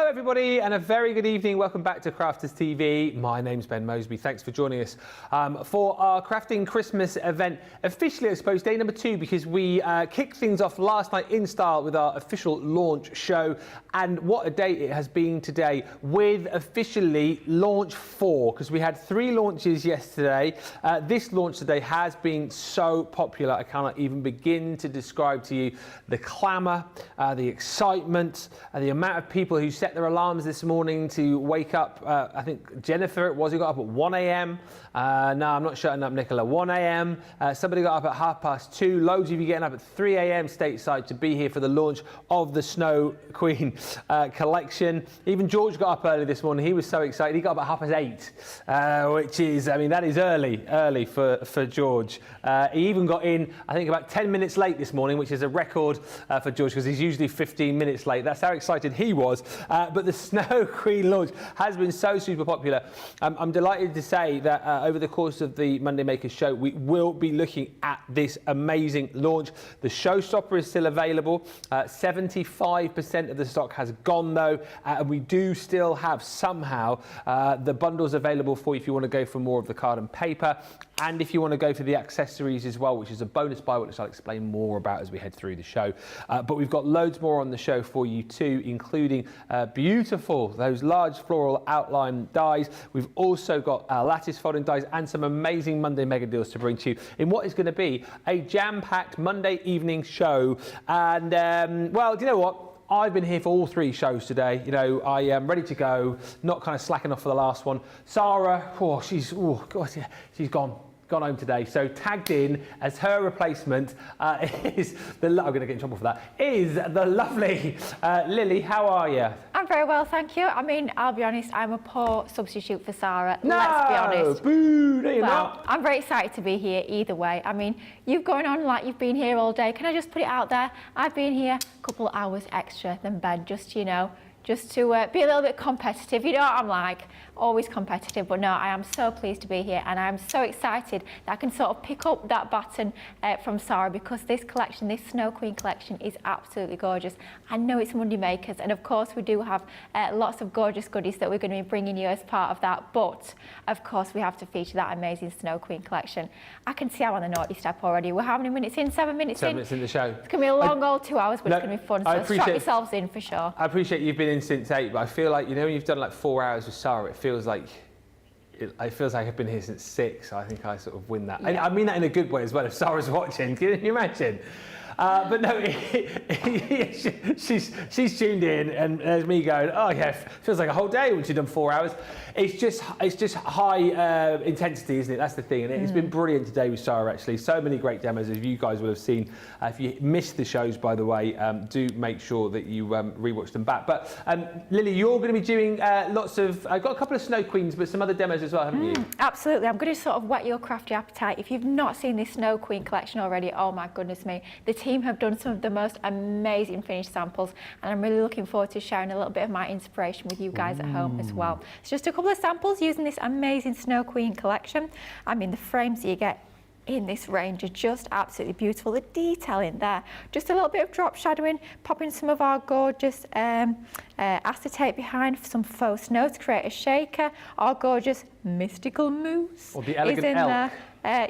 everybody, and a very good evening. Welcome back to Crafters TV. My name's Ben Moseby. Thanks for joining us for our Crafting Christmas event. Officially, I suppose, day number 2, because we kicked things off last night in style with our official launch show. And what a day it has been today with officially launch 4, because we had 3 launches yesterday. This launch today has been so popular. I cannot even begin to describe to you the clamour, the excitement, the amount of people who set their alarms this morning to wake up. I think Jennifer, it was, who got up at 1 a.m. No, I'm not shutting up, Nicola. 1 a.m. Somebody got up at 2:30. Loads of you getting up at 3 a.m. stateside to be here for the launch of the Snow Queen collection. Even George got up early this morning. He was so excited. He got up at 8:30, which is, I mean, that is early for George. He even got in, I think, about 10 minutes late this morning, which is a record for George, because he's usually 15 minutes late. That's how excited he was. But the Snow Queen launch has been so super popular. I'm delighted to say that over the course of the Monday Makers show, we will be looking at this amazing launch. The Showstopper is still available. 75% of the stock has gone though, and we do still have somehow the bundles available for you if you want to go for more of the card and paper, and if you want to go for the accessories as well, which is a bonus buy, which I'll explain more about as we head through the show. But we've got loads more on the show for you too, including beautiful, those large floral outline dies. We've also got lattice folding dies and some amazing Monday mega deals to bring to you in what is going to be a jam-packed Monday evening show. And well, do you know what? I've been here for all 3 shows today. You know, I am ready to go, not kind of slacking off for the last one. Sarah, she's gone home today, so tagged in as her replacement is the, I'm going to get in trouble for that, is the lovely Lily. How are you? I'm very well, thank you. I mean, I'll be honest, I'm a poor substitute for Sarah. No, let's be honest. Boo, no, you're well, not. I'm very excited to be here either way. I mean, you've going on like you've been here all day. Can I just put it out there? I've been here a couple of hours extra than Ben, just, you know, just to be a little bit competitive. You know what I'm like, always competitive, but no, I am so pleased to be here, and I'm so excited that I can sort of pick up that baton from Sarah, because this collection, this Snow Queen collection, is absolutely gorgeous. I know it's Monday Makers, and of course we do have lots of gorgeous goodies that we're going to be bringing you as part of that, but of course we have to feature that amazing Snow Queen collection. I can see I'm on the naughty step already. We're how many minutes in? 7 minutes in? 7 minutes in the show. It's going to be a long old 2 hours, but it's going to be fun, so strap yourselves in for sure. I appreciate you've been in since 8, but I feel like, you know, when you've done like 4 hours with Sarah, it feels like I've been here since 6. I think I sort of win that. Yeah. I mean that in a good way as well, if Sarah's watching. Can you imagine? But no, she's tuned in, and there's me going, oh yeah, feels like a whole day when she's done 4 hours. It's just high intensity, isn't it? That's the thing, and it's been brilliant today with Sarah. Actually, so many great demos, as you guys will have seen. If you missed the shows, by the way, do make sure that you rewatch them back. But Lily, you're going to be doing lots of. I've got a couple of Snow Queens, but some other demos as well, haven't you? Absolutely. I'm going to sort of whet your crafty appetite. If you've not seen this Snow Queen collection already, oh my goodness me, the team have done some of the most amazing finished samples, and I'm really looking forward to sharing a little bit of my inspiration with you guys at home as well. It's just a couple of samples using this amazing Snow Queen collection. I mean, the frames that you get in this range are just absolutely beautiful. The detailing there, just a little bit of drop shadowing, popping some of our gorgeous acetate behind for some faux snow to create a shaker. Our gorgeous mystical mousse or the elegant is in elk. There.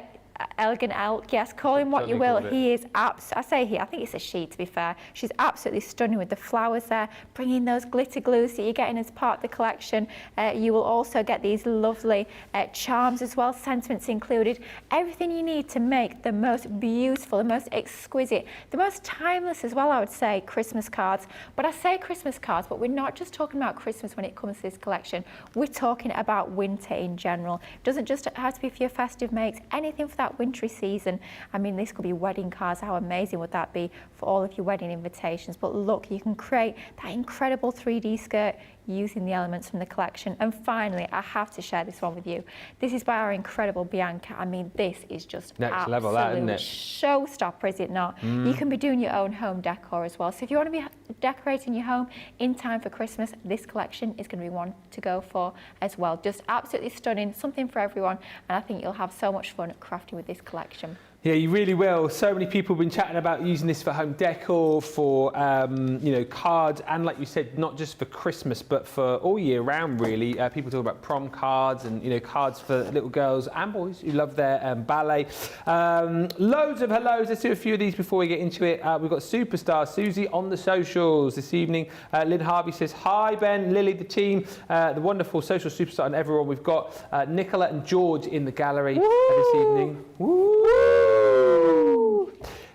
Elegant elk, yes, call him what you will. He is I say he, I think it's a she, to be fair. She's absolutely stunning with the flowers there, bringing those glitter glues that you're getting as part of the collection. You will also get these lovely charms as well, sentiments included. Everything you need to make the most beautiful, the most exquisite, the most timeless as well, I would say, Christmas cards. But I say Christmas cards, but we're not just talking about Christmas when it comes to this collection. We're talking about winter in general. It doesn't just have to be for your festive makes, anything for that wintry season. I mean, this could be wedding cards. How amazing would that be for all of your wedding invitations? But look, you can create that incredible 3D skirt using the elements from the collection. And finally, I have to share this one with you. This is by our incredible Bianca. I mean, this is just next level, that, isn't it? Showstopper, is it not? You can be doing your own home decor as well. So if you want to be decorating your home in time for Christmas, this collection is going to be one to go for as well. Just absolutely stunning, something for everyone, and I think you'll have so much fun crafting with this collection. Yeah, you really will. So many people have been chatting about using this for home decor, for cards, and like you said, not just for Christmas, but for all year round. Really, people talk about prom cards and cards for little girls and boys who love their ballet. Loads of hellos. Let's do a few of these before we get into it. We've got superstar Susie on the socials this evening. Lynn Harvey says hi, Ben, Lily, the team, the wonderful social superstar, and everyone. We've got Nicola and George in the gallery this evening. Woo!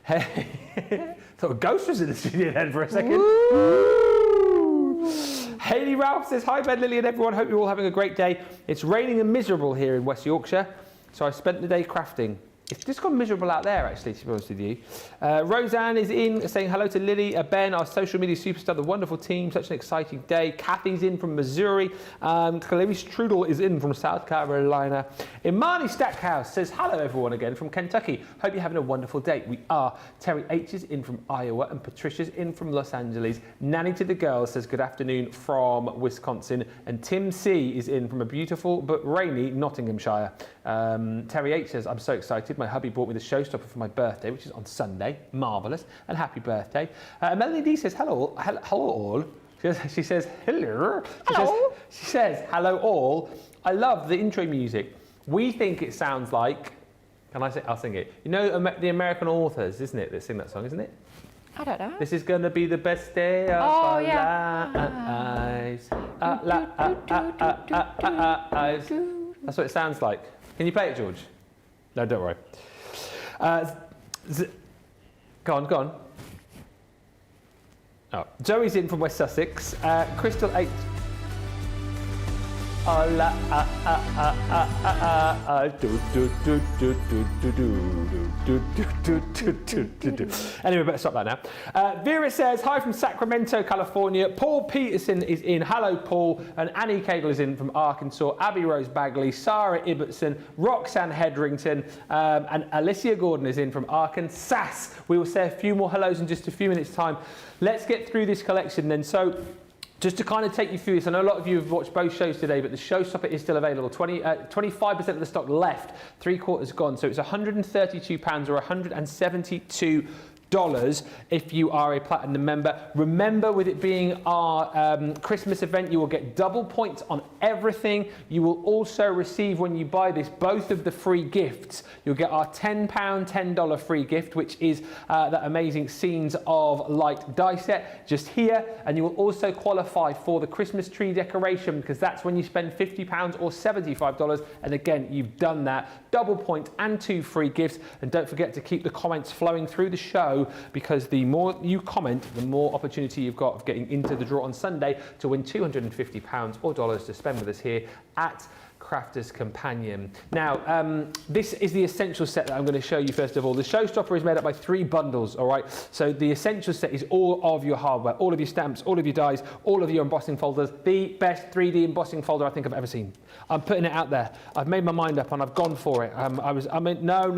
Hey, thought a ghost was in the studio then for a second. Hayley Ralph says, hi Ben, Lily and everyone, hope you're all having a great day. It's raining and miserable here in West Yorkshire, so I spent the day crafting. It's just gone miserable out there, actually, to be honest with you. Roseanne is in, saying hello to Lily, Ben, our social media superstar, the wonderful team. Such an exciting day. Kathy's in from Missouri. Clarice Strudel is in from South Carolina. Imani Stackhouse says hello, everyone, again from Kentucky. Hope you're having a wonderful day. We are. Terry H is in from Iowa and Patricia's in from Los Angeles. Nanny to the girls says good afternoon from Wisconsin. And Tim C is in from a beautiful but rainy Nottinghamshire. Terry H says, I'm so excited. My hubby bought me the Showstopper for my birthday, which is on Sunday. Marvellous. And happy birthday. Melanie D says, hello all. She says, hello. She says, hello all. I love the intro music. We think it sounds like, can I say, I'll sing it. You know the American authors, isn't it, that sing that song, isn't it? I don't know. This is going to be the best day of our lives. That's what it sounds like. Can you play it, George? No, don't worry. Go on. Oh, Zoe's in from West Sussex. Crystal H. Anyway, better stop that now. Vera says, hi from Sacramento, California. Paul Peterson is in. Hello, Paul. And Annie Cagle is in from Arkansas. Abby Rose Bagley, Sarah Ibbotson, Roxanne Hedrington, and Alicia Gordon is in from Arkansas. We will say a few more hellos in just a few minutes' time. Let's get through this collection then. So, just to kind of take you through this, I know a lot of you have watched both shows today, but the Showstopper is still available. 25% of the stock left, 3/4 gone. So it's £132 or $172 if you are a Platinum member. Remember, with it being our Christmas event, you will get double points on everything. You will also receive, when you buy this, both of the free gifts. You'll get our £10 $10 free gift, which is that amazing Scenes of Light die set just here. And you will also qualify for the Christmas tree decoration, because that's when you spend £50 or $75. And again, you've done that. Double point and 2 free gifts. And don't forget to keep the comments flowing through the show, because the more you comment, the more opportunity you've got of getting into the draw on Sunday to win £250 or dollars to spend with us here at Crafter's Companion. Now, this is the essential set that I'm going to show you first of all. The Showstopper is made up by 3 bundles, all right? So the essential set is all of your hardware, all of your stamps, all of your dies, all of your embossing folders, the best 3D embossing folder I think I've ever seen. I'm putting it out there. I've made my mind up and I've gone for it. No.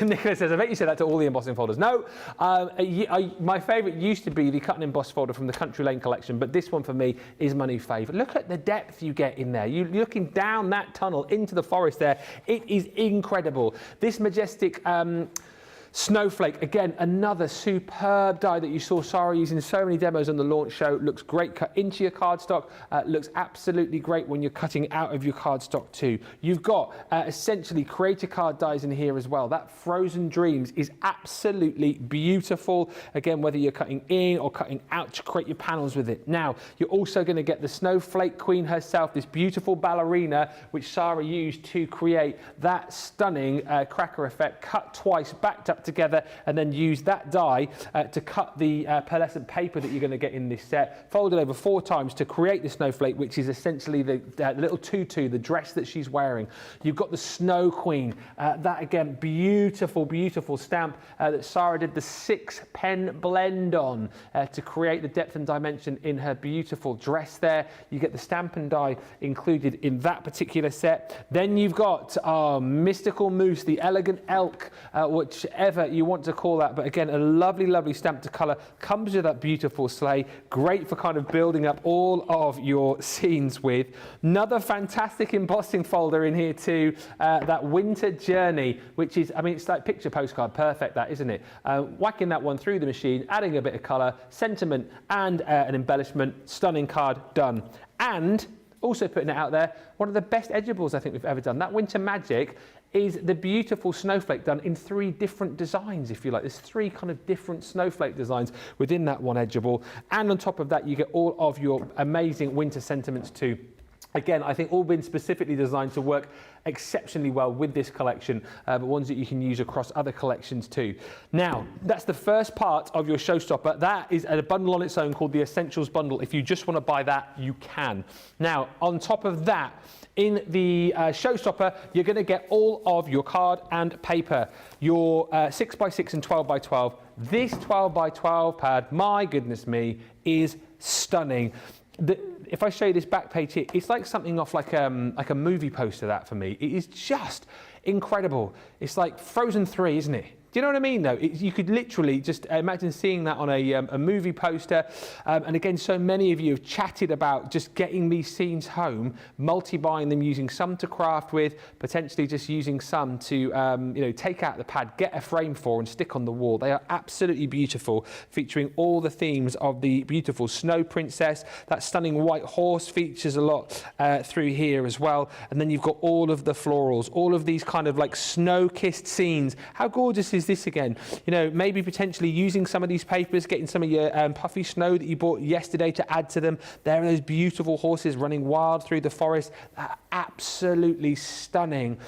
Nicola says, I bet you said that to all the embossing folders. No, my favourite used to be the cut and emboss folder from the Country Lane collection, but this one for me is my new favourite. Look at the depth you get in there. You're looking down that tunnel into the forest there. It is incredible. This majestic Snowflake, again, another superb die that you saw Sarah using so many demos on the launch show. Looks great cut into your cardstock. Looks absolutely great when you're cutting out of your cardstock too. You've got essentially creator card dies in here as well. That Frozen Dreams is absolutely beautiful. Again, whether you're cutting in or cutting out to create your panels with it. Now, you're also going to get the Snowflake Queen herself, this beautiful ballerina, which Sarah used to create that stunning cracker effect, cut twice, backed up together, and then use that die to cut the pearlescent paper that you're going to get in this set, folded over 4 times to create the snowflake, which is essentially the little tutu, the dress that she's wearing. You've got the Snow Queen, that again, beautiful stamp that Sarah did the 6-pen blend on to create the depth and dimension in her beautiful dress there. You get the stamp and die included in that particular set. Then you've got our Mystical Moose, the Elegant Elk, which whatever you want to call that. But again, a lovely, lovely stamp to colour. Comes with that beautiful sleigh. Great for kind of building up all of your scenes with. Another fantastic embossing folder in here too. That Winter Journey, which is, I mean, it's like picture postcard perfect, that, isn't it? Whacking that one through the machine, adding a bit of colour, sentiment, and an embellishment. Stunning card, done. And also putting it out there, one of the best edgeables I think we've ever done. That Winter Magic is the beautiful snowflake done in 3 different designs, if you like. There's 3 kind of different snowflake designs within that one edgeable. And on top of that, you get all of your amazing winter sentiments too. Again, I think all been specifically designed to work exceptionally well with this collection, but ones that you can use across other collections too. Now, that's the first part of your Showstopper. That is a bundle on its own called the Essentials Bundle. If you just want to buy that, you can. Now, on top of that, in the Showstopper, you're going to get all of your card and paper, your 6x6 and 12x12. This 12x12 pad, my goodness me, is stunning. If I show you this back page here, it's like something off like a movie poster, that for me. It is just incredible. It's like Frozen 3, isn't it? Do you know what I mean, though? You could literally just imagine seeing that on a movie poster. And again, so many of you have chatted about just getting these scenes home, multi-buying them, using some to craft with, potentially just using some to you know, take out the pad, get a frame for and stick on the wall. They are absolutely beautiful, featuring all the themes of the beautiful Snow Princess. That stunning white horse features a lot through here as well. And then you've got all of the florals, all of these kind of like snow-kissed scenes. How gorgeous is this again? You know, maybe potentially using some of these papers, getting some of your puffy snow that you bought yesterday to add to them. There are those beautiful horses running wild through the forest. Absolutely stunning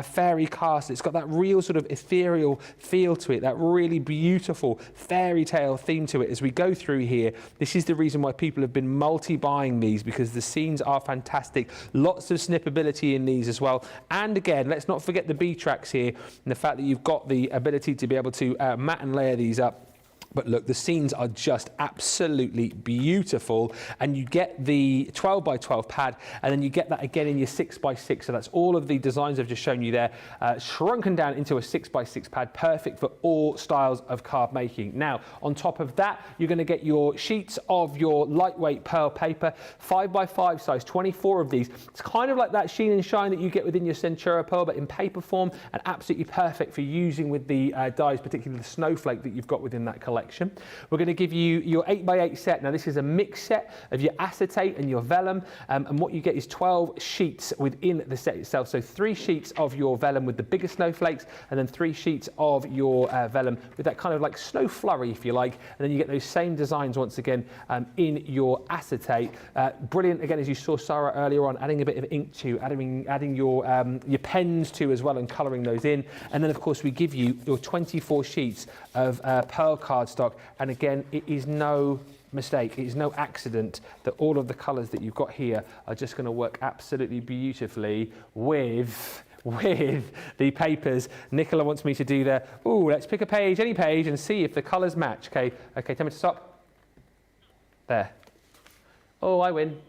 fairy castle. It's got that real sort of ethereal feel to it, that really beautiful fairy tale theme to it as we go through here. This is the reason why people have been multi-buying these, because the scenes are fantastic. Lots of snippability in these as well. And again, let's not forget the B tracks here and the fact that you've got the ability to be able to mat and layer these up. But look, the scenes are just absolutely beautiful, and you get the 12x12 pad, and then you get that again in your 6x6. So that's all of the designs I've just shown you there, shrunken down into a 6x6 pad, perfect for all styles of card making. Now, on top of that, you're going to get your sheets of your lightweight pearl paper, 5x5 size, 24 of these. It's kind of like that sheen and shine that you get within your Centura pearl, but in paper form, and absolutely perfect for using with the dies, particularly the Snowflake that you've got within that collection. We're going to give you your 8x8 set. Now, this is a mixed set of your acetate and your vellum, and what you get is 12 sheets within the set itself. So 3 sheets of your vellum with the bigger snowflakes, and then 3 sheets of your vellum with that kind of like snow flurry, if you like, and then you get those same designs once again in your acetate. Brilliant, again, as you saw Sarah earlier on, adding a bit of ink to, adding your pens to as well, and colouring those in. And then, of course, we give you your 24 sheets of pearl cardstock. And again, it is no mistake, it is no accident that all of the colours that you've got here are just going to work absolutely beautifully with the papers. Nicola wants me to do there. Ooh, let's pick a page, any page, and see if the colours match. Okay, tell me to stop. There. Oh, I win.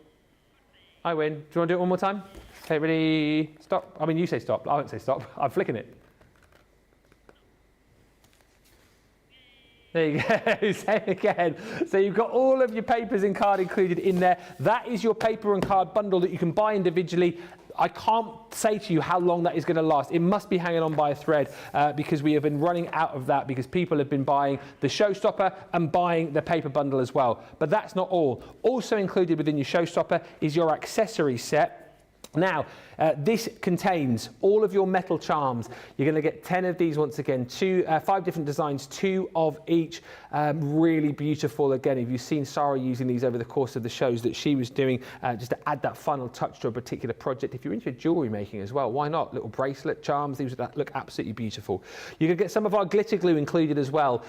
I win. Do you want to do it one more time? Okay, ready, stop. I mean, you say stop. I won't say stop. I'm flicking it. There you go, say it again. So you've got all of your papers and card included in there. That is your paper and card bundle that you can buy individually. I can't say to you how long that is going to last. It must be hanging on by a thread because we have been running out of that, because people have been buying the Showstopper and buying the paper bundle as well. But that's not all. Also included within your Showstopper is your accessory set. Now, this contains all of your metal charms. You're going to get 10 of these once again, 5 different designs, 2 of each. Really beautiful. Again, if you've seen Sarah using these over the course of the shows that she was doing, just to add that final touch to a particular project. If you're into jewellery making as well, why not? Little bracelet charms, these that look absolutely beautiful. You can get some of our glitter glue included as well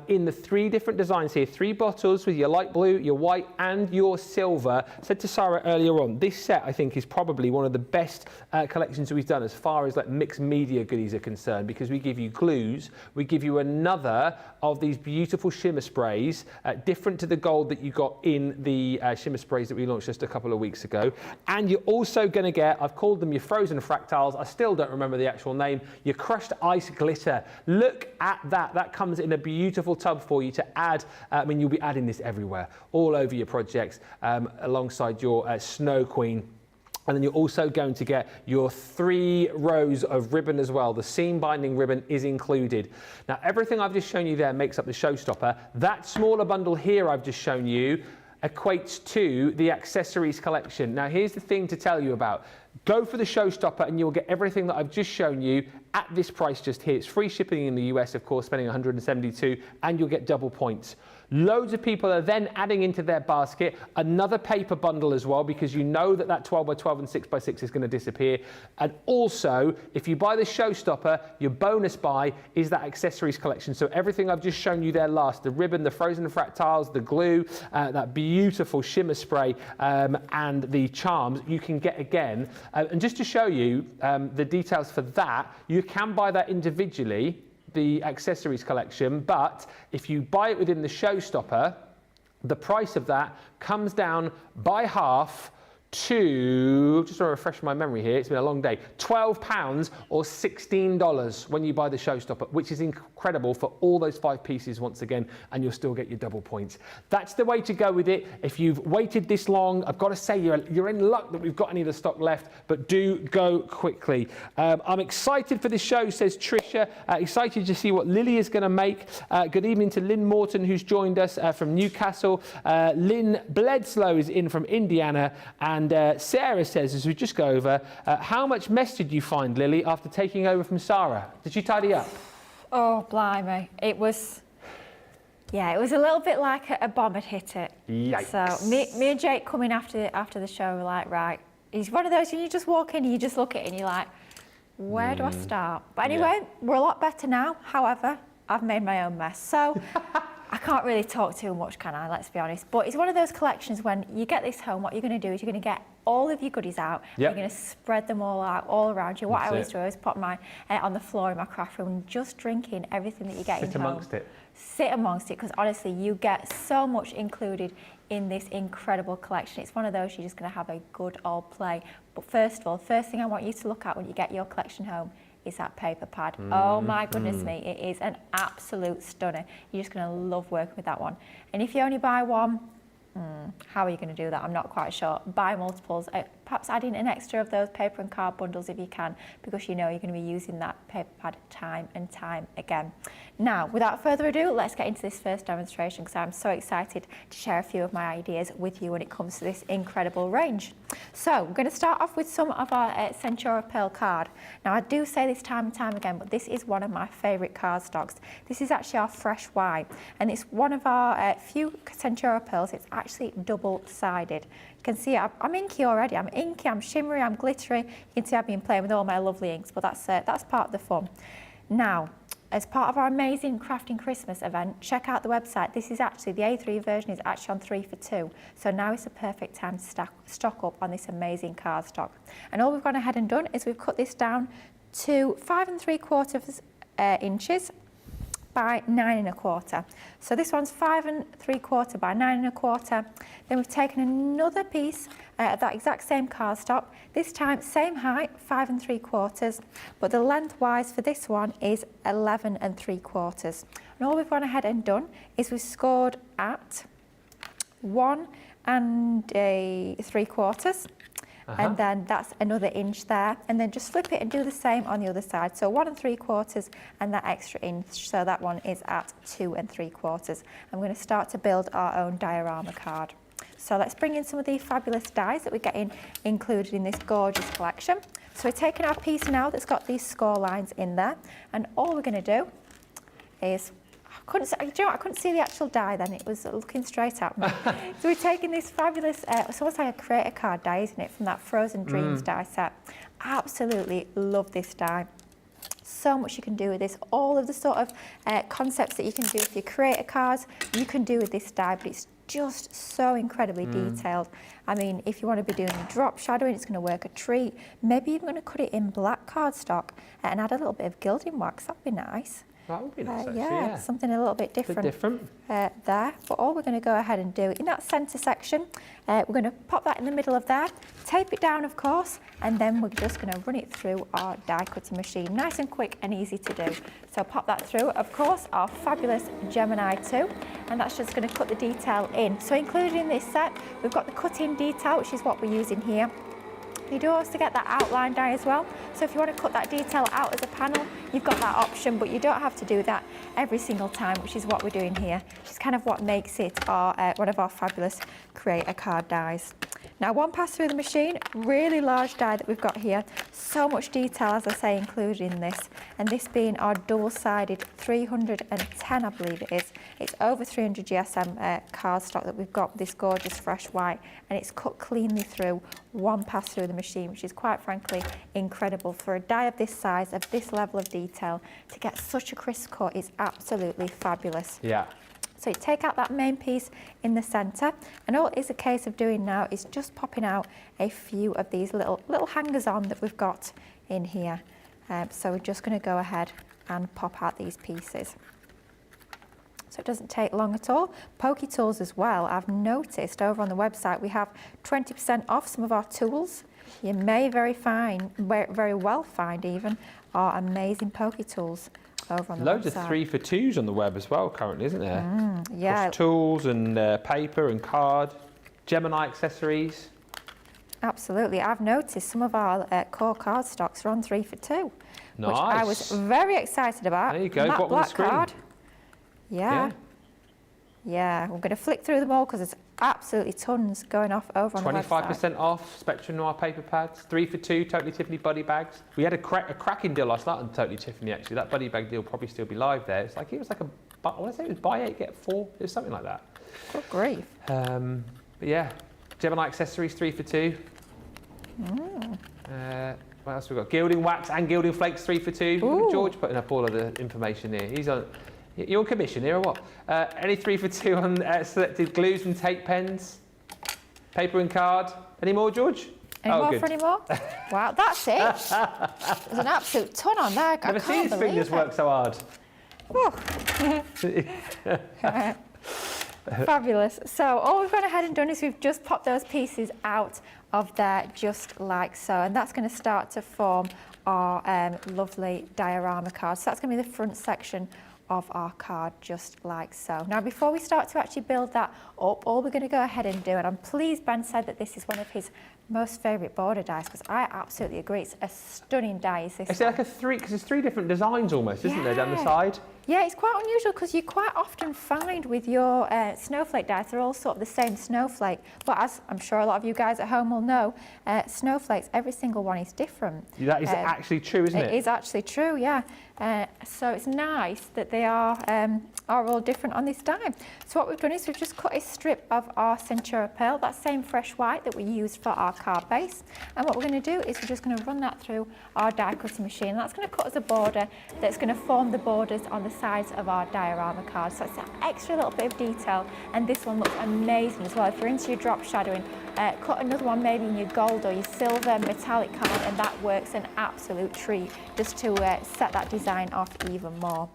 in the 3 different designs here. 3 bottles with your light blue, your white and your silver. I said to Sarah earlier on, this set I think is probably arguably one of the best collections we've done as far as like mixed media goodies are concerned, because we give you glues, we give you another of these beautiful shimmer sprays, different to the gold that you got in the shimmer sprays that we launched just a couple of weeks ago. And you're also going to get, I've called them your frozen fractals, I still don't remember the actual name, your crushed ice glitter. Look at that. That comes in a beautiful tub for you to add. I mean, you'll be adding this everywhere, all over your projects, alongside your Snow Queen. And then you're also going to get your 3 rows of ribbon as well. The seam binding ribbon is included. Now, everything I've just shown you there makes up the Showstopper. That smaller bundle here I've just shown you equates to the accessories collection. Now, here's the thing to tell you about. Go for the Showstopper and you'll get everything that I've just shown you at this price just here. It's free shipping in the US, of course, spending $172, and you'll get double points. Loads of people are then adding into their basket another paper bundle as well, because you know that that 12 by 12 and 6 by 6 is going to disappear. And also, if you buy the Showstopper, your bonus buy is that accessories collection. So everything I've just shown you there last, the ribbon, the frozen fractals, the glue, that beautiful shimmer spray, and the charms, you can get again. And just to show you the details for that, you can buy that individually, the accessories collection, but if you buy it within the Showstopper, the price of that comes down by half to, just to refresh my memory here, it's been a long day, £12 or $16 when you buy the Showstopper, which is incredible for all those 5 pieces once again, and you'll still get your double points. That's the way to go with it. If you've waited this long, I've got to say you're in luck that we've got any of the stock left, but do go quickly. I'm excited for this show, says Tricia. Excited to see what Lily is going to make. Good evening to Lynn Morton, who's joined us from Newcastle. Lynn Bledsoe is in from Indiana, and Sarah says, as we just go over, how much mess did you find, Lily, after taking over from Sarah? Did you tidy up? Oh, blimey. It was, yeah, it was a little bit like a bomb had hit it. Yikes. So me and Jake coming after the show were like, right, he's one of those, you just walk in and you just look at it and you're like, where do I start? But anyway, we're a lot better now. However, I've made my own mess. So I can't really talk too much, can I? Let's be honest. But it's one of those collections when you get this home, what you're going to do is you're going to get all of your goodies out. Yep. You're going to spread them all out, all around you. What I always do is put my on the floor in my craft room, just drinking everything that you get in home. Sit amongst it. Sit amongst it, because honestly, you get so much included in this incredible collection. It's one of those you're just going to have a good old play. But first of all, first thing I want you to look at when you get your collection home is that paper pad. Oh my goodness me, it is an absolute stunner. You're just going to love working with that one. And if you only buy one, how are you going to do that? I'm not quite sure. Buy multiples, perhaps add in an extra of those paper and card bundles if you can, because you know you're going to be using that paper pad time and time again. Now, without further ado, let's get into this first demonstration, because I'm so excited to share a few of my ideas with you when it comes to this incredible range. So we're going to start off with some of our Centura Pearl card. Now, I do say this time and time again, but this is one of my favourite card stocks. This is actually our fresh white, and it's one of our few Centura Pearls. It's actually double-sided. You can see I'm inky already. I'm inky, I'm shimmery, I'm glittery. You can see I've been playing with all my lovely inks, but that's part of the fun. Now, as part of our amazing Crafting Christmas event, check out the website. This is actually, the A3 version is actually on 3 for 2. So now is the perfect time to stock up on this amazing card stock. And all we've gone ahead and done is we've cut this down to 5 3/4 inches by 9 1/4. So this one's 5 3/4 by 9 1/4. Then we've taken another piece of that exact same cardstock. This time same height, 5 3/4, but the lengthwise for this one is 11 3/4. And all we've gone ahead and done is we've scored at 1 3/4. And then that's another inch there, and then just flip it and do the same on the other side. So 1 3/4 and that extra inch, so that one is at 2 3/4. I'm going to start to build our own diorama card. So let's bring in some of the fabulous dies that we're getting included in this gorgeous collection. So we're taking our piece now that's got these score lines in there, and all we're going to do is, I couldn't see the actual die then, it was looking straight at me. So we're taking this fabulous, it's almost like a creator card die, isn't it, from that Frozen Dreams die set. Absolutely love this die. So much you can do with this. All of the sort of concepts that you can do with your creator cards, you can do with this die, but it's just so incredibly detailed. I mean, if you want to be doing drop shadowing, it's going to work a treat. Maybe you're going to cut it in black cardstock and add a little bit of gilding wax. That'd be nice. That would be nice, actually, yeah, something a little bit different. There. But all we're going to go ahead and do in that centre section, we're going to pop that in the middle of there, tape it down, of course, and then we're just going to run it through our die cutting machine. Nice and quick and easy to do. So pop that through, of course, our fabulous Gemini 2, and that's just going to cut the detail in. So included in this set, we've got the cut-in detail, which is what we're using here. You do also get that outline die as well. So if you want to cut that detail out as a panel, you've got that option, but you don't have to do that every single time, which is what we're doing here. Which is kind of what makes it our, one of our fabulous creator card dies. Now, one pass through the machine, really large die that we've got here. So much detail, as I say, included in this. And this being our double-sided 310, I believe it is. It's over 300 GSM cardstock that we've got with this gorgeous fresh white. And it's cut cleanly through, one pass through the machine, which is quite frankly incredible. For a die of this size, of this level of detail, to get such a crisp cut is absolutely fabulous. Yeah. So you take out that main piece in the centre, and all it is a case of doing now is just popping out a few of these little hangers on that we've got in here. So we're just going to go ahead and pop out these pieces. So it doesn't take long at all. Pokey tools as well. I've noticed over on the website we have 20% off some of our tools. You may very well find even our amazing pokey tools over on the Loads website. of 3 for 2s on the web as well currently, isn't there? Yeah. Plus tools and paper and card, Gemini accessories. Absolutely. I've noticed some of our core card stocks are on 3 for 2. Nice. Which I was very excited about. There you go, Matte bottom of the black screen. card. Yeah, we're going to flick through them all because there's absolutely tons going off over on the website. 25% off Spectrum Noir paper pads, 3 for 2 Totally Tiffany buddy bags. We had a cracking deal last night on Totally Tiffany actually. That buddy bag deal will probably still be live there. It was like a, I want to say it was buy 8 get 4. It was something like that. Good grief. But yeah, Gemini accessories 3 for 2. What else have we got? Gilding wax and gilding flakes 3 for 2. Look at George putting up all of the information here. He's on. You're on commission here or what? Any 3 for 2 on selected glues and tape pens, paper and card. Any more, George? Any more for any more? Wow, that's it. There's an absolute ton on there. Never seen his fingers work so hard. Fabulous. So all we've gone ahead and done is we've just popped those pieces out of there just like so, and that's going to start to form our lovely diorama card. So that's going to be the front section of our card just like so. Now before we start to actually build that up, all we're going to go ahead and do, and I'm pleased Ben said that this is one of his most favourite border dies, because I absolutely agree, it's a stunning die. Is this? It's like a 3, because there's 3 different designs almost, isn't there, down the side? Yeah, it's quite unusual because you quite often find with your snowflake dies, they're all sort of the same snowflake. But as I'm sure a lot of you guys at home will know, snowflakes, every single one is different. That is actually true, isn't it? It is actually true, yeah. So it's nice that they are all different on this die. So what we've done is we've just cut a strip of our Centura Pearl, that same fresh white that we used for our card base. And what we're going to do is we're just going to run that through our die cutting machine. And that's going to cut us a border that's going to form the borders on the sides of our diorama card. So it's an extra little bit of detail, and this one looks amazing as well. If you're into your drop shadowing, cut another one maybe in your gold or your silver metallic card, and that works an absolute treat just to set that design off even more.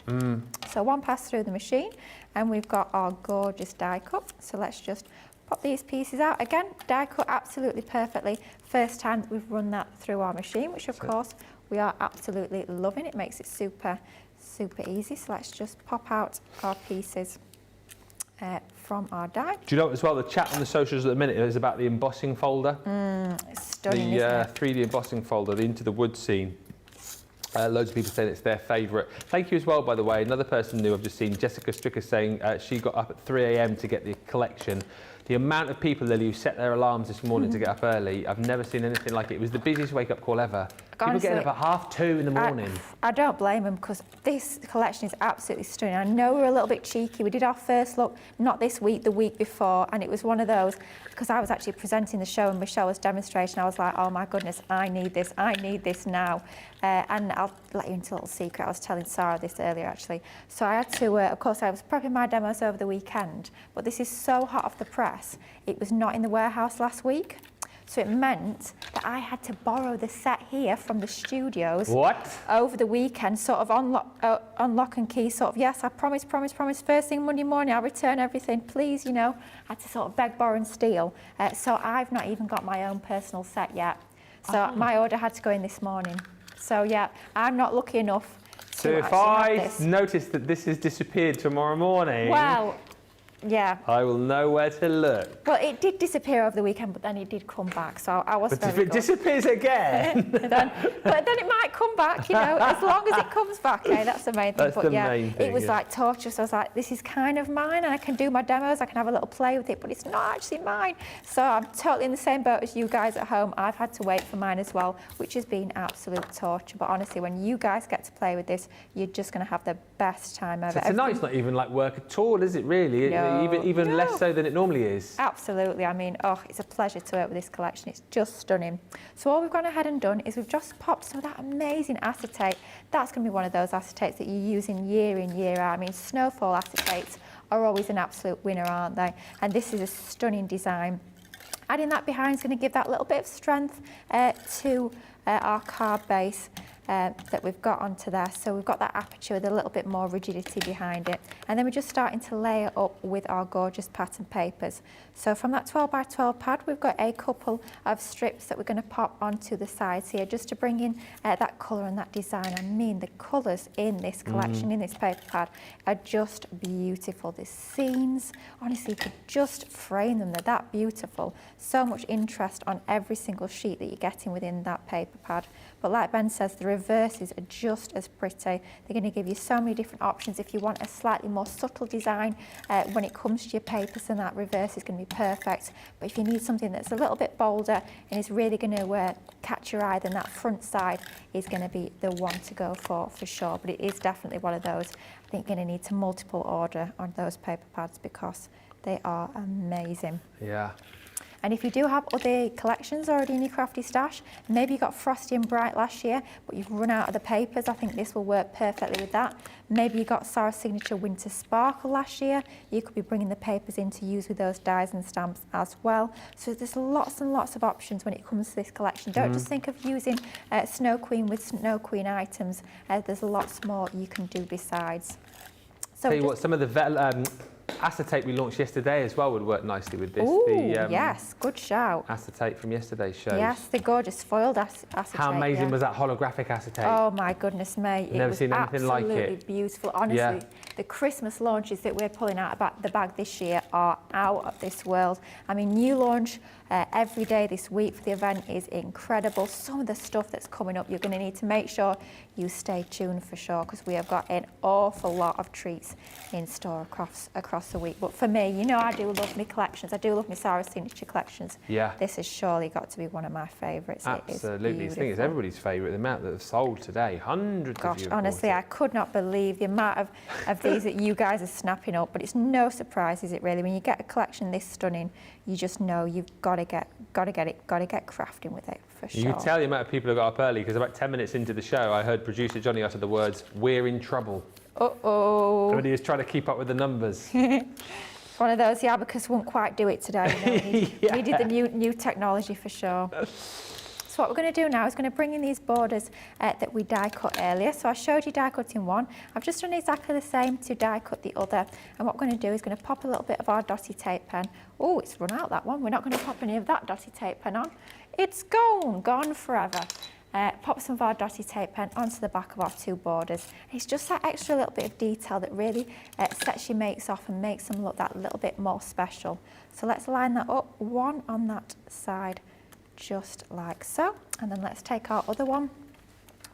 So one pass through the machine, and we've got our gorgeous die cut. So let's just pop these pieces out. Again, die cut absolutely perfectly. First time that we've run that through our machine, which of course we are absolutely loving. It makes it super easy. So let's just pop out our pieces from our die. Do you know as well, the chat on the socials at the minute is about the embossing folder. It's stunning, isn't it? 3D embossing folder, the Into the Woods scene. Loads of people saying it's their favourite. Thank you as well, by the way. Another person new I've just seen, Jessica Stricker, saying she got up at 3 AM to get the collection. The amount of people, Lily, who set their alarms this morning to get up early, I've never seen anything like it. It was the busiest wake-up call ever. Honestly, people getting up at 2:30 in the morning. I don't blame them, because this collection is absolutely stunning. I know we're a little bit cheeky. We did our first look, not this week, the week before, and it was one of those, because I was actually presenting the show and Michelle was demonstrating, I was like, oh my goodness, I need this now. And I'll let you into a little secret. I was telling Sarah this earlier, actually. So I had to, of course, I was prepping my demos over the weekend, but this is so hot off the press. It was not in the warehouse last week. So it meant that I had to borrow the set here from the studios. What? Over the weekend, sort of on lock and key, sort of, yes, I promise, first thing Monday morning, I'll return everything, please, you know. I had to sort of beg, borrow and steal. So I've not even got my own personal set yet. So my order had to go in this morning. So yeah, I'm not lucky enough to So if I notice that this has disappeared tomorrow morning... Well, yeah. I will know where to look. Well, it did disappear over the weekend, but then it did come back, so I was very But if it disappears again... but then it might come back, you know, as long as it comes back, that's the main thing. That's but the yeah, main thing, it was like torturous. I was like, this is kind of mine, and I can do my demos, I can have a little play with it, but it's not actually mine. So I'm totally in the same boat as you guys at home. I've had to wait for mine as well, which has been absolute torture. But honestly, when you guys get to play with this, you're just going to have the best time ever. So tonight's not even like work at all, is it really? No, even less so than it normally is. Absolutely. I mean, oh, it's a pleasure to work with this collection. It's just stunning. So all we've gone ahead and done is we've just popped some of that amazing acetate. That's going to be one of those acetates that you use in, year out. I mean, Snowfall acetates are always an absolute winner, aren't they? And this is a stunning design. Adding that behind is going to give that little bit of strength to our card base that we've got onto there. So we've got that aperture with a little bit more rigidity behind it. And then we're just starting to layer up with our gorgeous pattern papers. So from that 12 by 12 pad, we've got a couple of strips that we're going to pop onto the sides here, just to bring in that colour and that design. I mean, the colours in this collection, in this paper pad, are just beautiful. The scenes, honestly, you could just frame them. They're that beautiful. So much interest on every single sheet that you're getting within that paper pad. But like Ben says, the reverses are just as pretty. They're going to give you so many different options. If you want a slightly more subtle design when it comes to your papers, then that reverse is going to be perfect. But if you need something that's a little bit bolder and is really going to catch your eye, then that front side is going to be the one to go for sure. But it is definitely one of those. I think you're going to need to multiple order on those paper pads because they are amazing. Yeah. And if you do have other collections already in your crafty stash, maybe you got Frosty and Bright last year, but you've run out of the papers, I think this will work perfectly with that. Maybe you got Sarah's Signature Winter Sparkle last year, you could be bringing the papers in to use with those dies and stamps as well. So there's lots and lots of options when it comes to this collection. Don't just think of using Snow Queen with Snow Queen items, there's lots more you can do besides. So tell you what, some of the acetate we launched yesterday as well would work nicely with this. Ooh, yes, good shout. Acetate from yesterday's shows. Yes, the gorgeous foiled acetate. How amazing was that holographic acetate? Oh my goodness me, Never seen anything like it. Absolutely beautiful. Honestly, the Christmas launches that we're pulling out of the bag this year are out of this world. I mean, new launch every day this week for the event is incredible. Some of the stuff that's coming up, you're going to need to make sure you stay tuned for sure, because we have got an awful lot of treats in store across the week. But for me, you know, I do love my collections. I do love my Sarah's Signature collections. Yeah. This has surely got to be one of my favourites. Absolutely. I think it's everybody's favourite. The amount that have sold today, hundreds of you. Gosh, honestly, I could not believe the amount of these that you guys are snapping up. But it's no surprise, is it really? When you get a collection this stunning, you just know you've got to get crafting with it for sure. You can tell the amount of people who got up early, because about 10 minutes into the show, I heard producer Johnny utter the words, "We're in trouble." Uh-oh. Somebody is trying to keep up with the numbers. One of those, yeah, because won't quite do it today. You know, needed the new technology for sure. So what we're going to do now is going to bring in these borders that we die cut earlier. So I showed you die cutting one. I've just done exactly the same to die cut the other. And what we're going to do is going to pop a little bit of our dotty tape pen. Oh, it's run out, that one. We're not going to pop any of that dotty tape pen on. It's gone forever. Pop some of our dotty tape pen onto the back of our two borders. It's just that extra little bit of detail that really sets your makes off and makes them look that little bit more special. So let's line that up, one on that side, just like so. And then let's take our other one.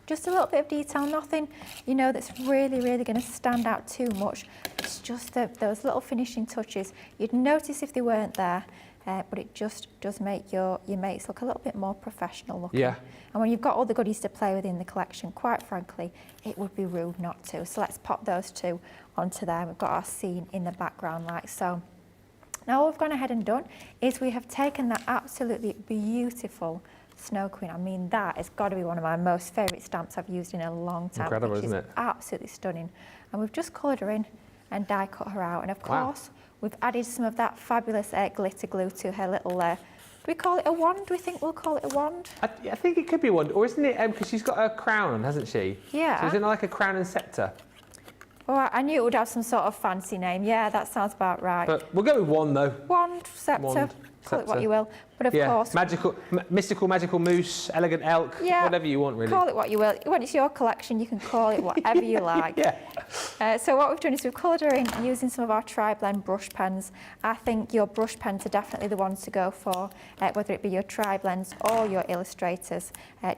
Just a little bit of detail, nothing, you know, that's really going to stand out too much. it's just those little finishing touches. You'd notice if they weren't there, but it just does make your mates look a little bit more professional looking. Yeah. And when you've got all the goodies to play with in the collection, quite frankly, it would be rude not to. So let's pop those two onto there. We've got our scene in the background like so. Now what we've gone ahead and done is we have taken that absolutely beautiful Snow Queen. I mean, that has got to be one of my most favourite stamps I've used in a long time. Incredible, isn't it? Absolutely stunning. And we've just coloured her in and die cut her out. And of course, we've added some of that fabulous glitter glue to her little, do we call it a wand? Do we think we'll call it a wand? I think it could be a wand, or isn't it, because she's got a crown on, hasn't she? Yeah. So isn't it like a crown and sceptre? Oh, I knew it would have some sort of fancy name. Yeah, that sounds about right. But we'll go with wand, though. Wand, sceptre, Wand, call it what sceptre. you will. But of course... Mystical, magical moose, elegant elk, whatever you want, really. Call it what you will. When it's your collection, you can call it whatever you like. Yeah. So what we've done is we've coloured her in using some of our tri-blend brush pens. I think your brush pens are definitely the ones to go for, whether it be your tri-blends or your illustrators.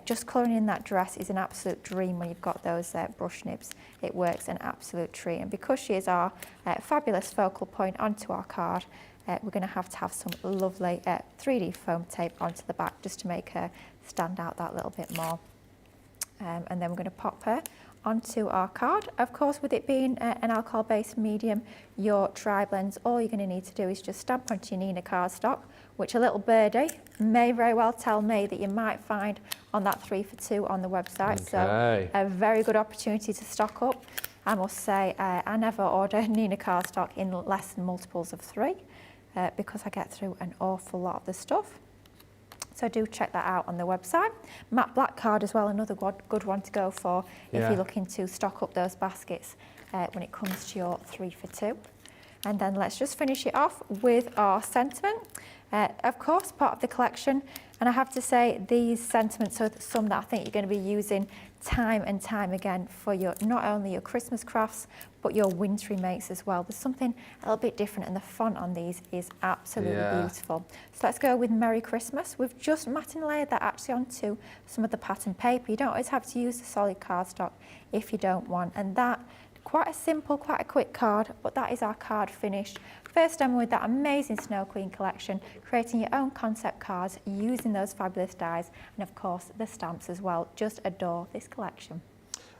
Just colouring in that dress is an absolute dream when you've got those brush nibs. It works an absolute treat. And because she is our fabulous focal point onto our card, we're going to have some lovely 3D foam tape onto the back just to make her stand out that little bit more. And then we're going to pop her onto our card. Of course, with it being an alcohol-based medium, your tri-blends, all you're going to need to do is just stamp onto your Nina cardstock, which a little birdie may very well tell me that you might find on that 3 for 2 on the website. Okay. So a very good opportunity to stock up. I must say, I never order Nina cardstock in less than multiples of 3. Because I get through an awful lot of the stuff. So do check that out on the website. Matte black card as well, another good one to go for if you're looking to stock up those baskets when it comes to your 3 for 2. And then let's just finish it off with our sentiment. Of course, part of the collection. And I have to say, these sentiments are some that I think you're going to be using time and time again for your not only your Christmas crafts, but your wintry makes as well. There's something a little bit different, and the font on these is absolutely beautiful. So let's go with Merry Christmas. We've just matte and layered that actually onto some of the pattern paper. You don't always have to use the solid cardstock if you don't want. And that, quite a simple, quite a quick card, but that is our card finished. First demo with that amazing Snow Queen collection, creating your own concept cards, using those fabulous dies, and of course the stamps as well. Just adore this collection.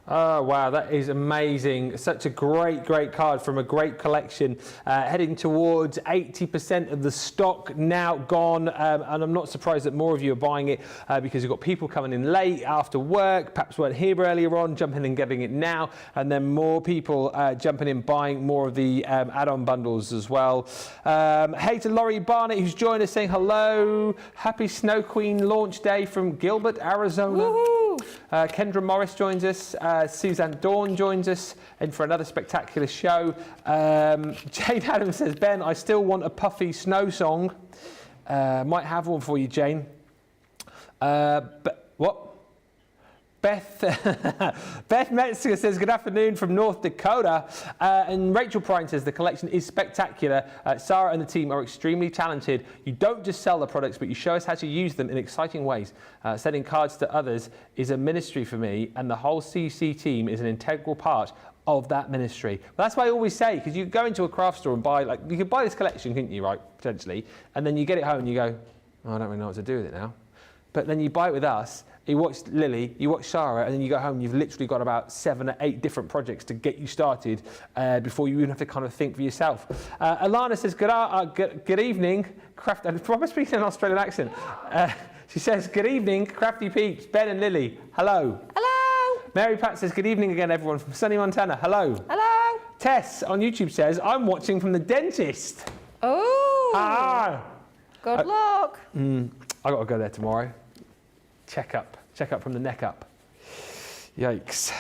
Oh, wow, that is amazing. Such a great card from a great collection. Heading towards 80% of the stock now gone. And I'm not surprised that more of you are buying it because you've got people coming in late after work, perhaps weren't here earlier on, jumping in and getting it now. And then more people jumping in, buying more of the add-on bundles as well. Hey to Laurie Barnett, who's joined us, saying hello. Happy Snow Queen launch day from Gilbert, Arizona. Woohoo! Kendra Morris joins us. Suzanne Dawn joins us in for another spectacular show. Jane Adams says, Ben, I still want a puffy snow song. Might have one for you, Jane. But what? Beth Metzger says, good afternoon from North Dakota. And Rachel Prine says, the collection is spectacular. Sarah and the team are extremely talented. You don't just sell the products, but you show us how to use them in exciting ways. Sending cards to others is a ministry for me, and the whole CC team is an integral part of that ministry. But that's why I always say, because you go into a craft store and buy, like, you could buy this collection, couldn't you, right, potentially, and then you get it home and you go, oh, I don't really know what to do with it now. But then you buy it with us, you watch Lily, you watch Sarah, and then you go home and you've literally got about 7 or 8 different projects to get you started before you even have to kind of think for yourself. Alana says, good evening, craft. I'm probably speaking in an Australian accent. She says, good evening, crafty peeps, Ben and Lily. Hello. Hello. Mary Pat says, good evening again, everyone from sunny Montana. Hello. Hello. Tess on YouTube says, I'm watching from the dentist. Oh. Ah. Good luck. I got to go there tomorrow. Check up from the neck up. Yikes.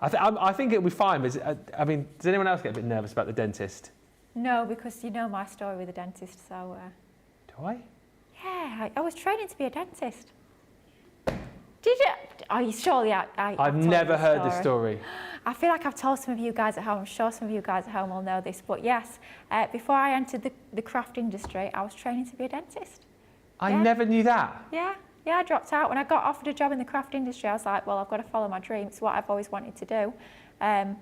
I think it'll be fine. But I mean, does anyone else get a bit nervous about the dentist? No, because you know my story with the dentist, so... Do I? Yeah, I was training to be a dentist. Did you? Oh, you surely... I've never heard this story. I feel like I've told some of you guys at home. I'm sure some of you guys at home will know this. But yes, before I entered the craft industry, I was training to be a dentist. I never knew that. Yeah. Yeah, I dropped out. When I got offered a job in the craft industry, I was like, well, I've got to follow my dreams. It's what I've always wanted to do.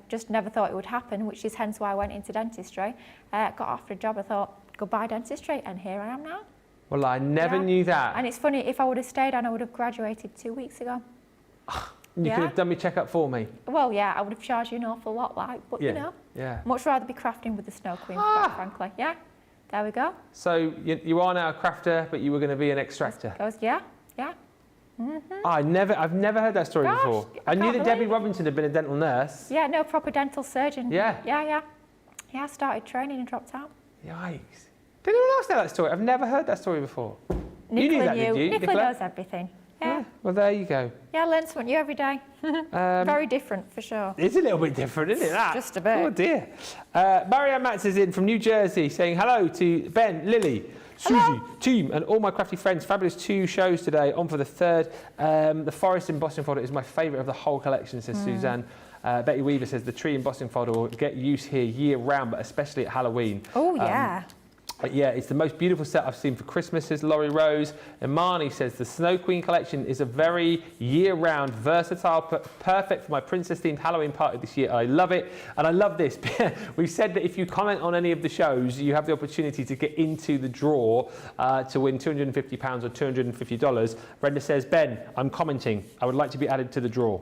Just never thought it would happen, which is hence why I went into dentistry. Got offered a job, I thought, goodbye dentistry, and here I am now. Well, I never knew that. And it's funny, if I would have stayed on, I would have graduated 2 weeks ago. You could have done my checkup for me. Well, yeah, I would have charged you an awful lot, but you know. Yeah. Much rather be crafting with the Snow Queen, quite frankly. Yeah, there we go. So you are now a crafter, but you were going to be an extractor. Yeah. I've never heard that story before. I knew that Debbie Robinson had been a dental nurse. Yeah, no, proper dental surgeon. Yeah. Yeah, I started training and dropped out. Yikes. Did anyone else know that story? I've never heard that story before. Nicola you knew that, did you? Nicola knows everything. Yeah. Well, there you go. Yeah, I learn something new every day. Very different, for sure. It's a little bit different, isn't it, that? Just a bit. Oh, dear. Marianne Matz is in from New Jersey saying hello to Ben, Lily, Susie, team, and all my crafty friends. Fabulous 2 shows today, on for the 3rd. The forest embossing folder is my favourite of the whole collection, says Suzanne. Betty Weaver says the tree embossing folder will get use here year round, but especially at Halloween. Oh, yeah. Yeah, it's the most beautiful set I've seen for Christmas, says Laurie Rose. Imani says the Snow Queen collection is a very year-round, versatile, perfect for my princess-themed Halloween party this year. I love it, and I love this. We've said that if you comment on any of the shows, you have the opportunity to get into the draw to win £250 or $250. Brenda says, Ben, I'm commenting. I would like to be added to the draw.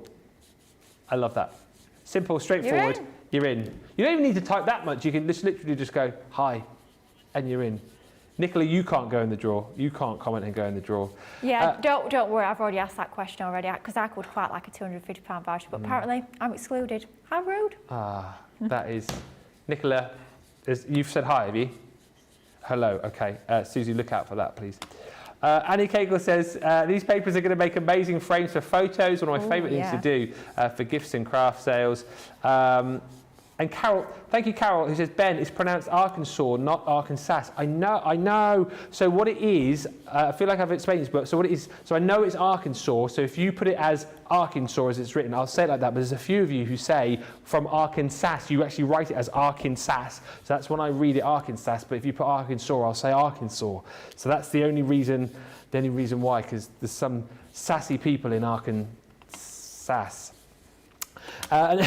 I love that. Simple, straightforward. You're in. You don't even need to type that much. You can just literally just go, hi. And you're in. Nicola, you can't go in the draw. You can't comment and go in the draw. Yeah, don't worry. I've already asked that question already because I would quite like a £250 voucher, but apparently I'm excluded. How rude. That is. Nicola, you've said hi, have you? Hello, okay. Susie, look out for that, please. Annie Cagle says, these papers are going to make amazing frames for photos, one of my favourite things to do for gifts and craft sales. And Carol, thank you, Carol, who says, Ben, it's pronounced Arkansas, not Arkansas. I know. So what it is, I feel like I've explained this, but so what it is, so I know it's Arkansas, so if you put it as Arkansas as it's written, I'll say it like that, but there's a few of you who say from Arkansas, you actually write it as Arkansas. So that's when I read it Arkansas, but if you put Arkansas, I'll say Arkansas. So that's the only reason why, because there's some sassy people in Arkansas. And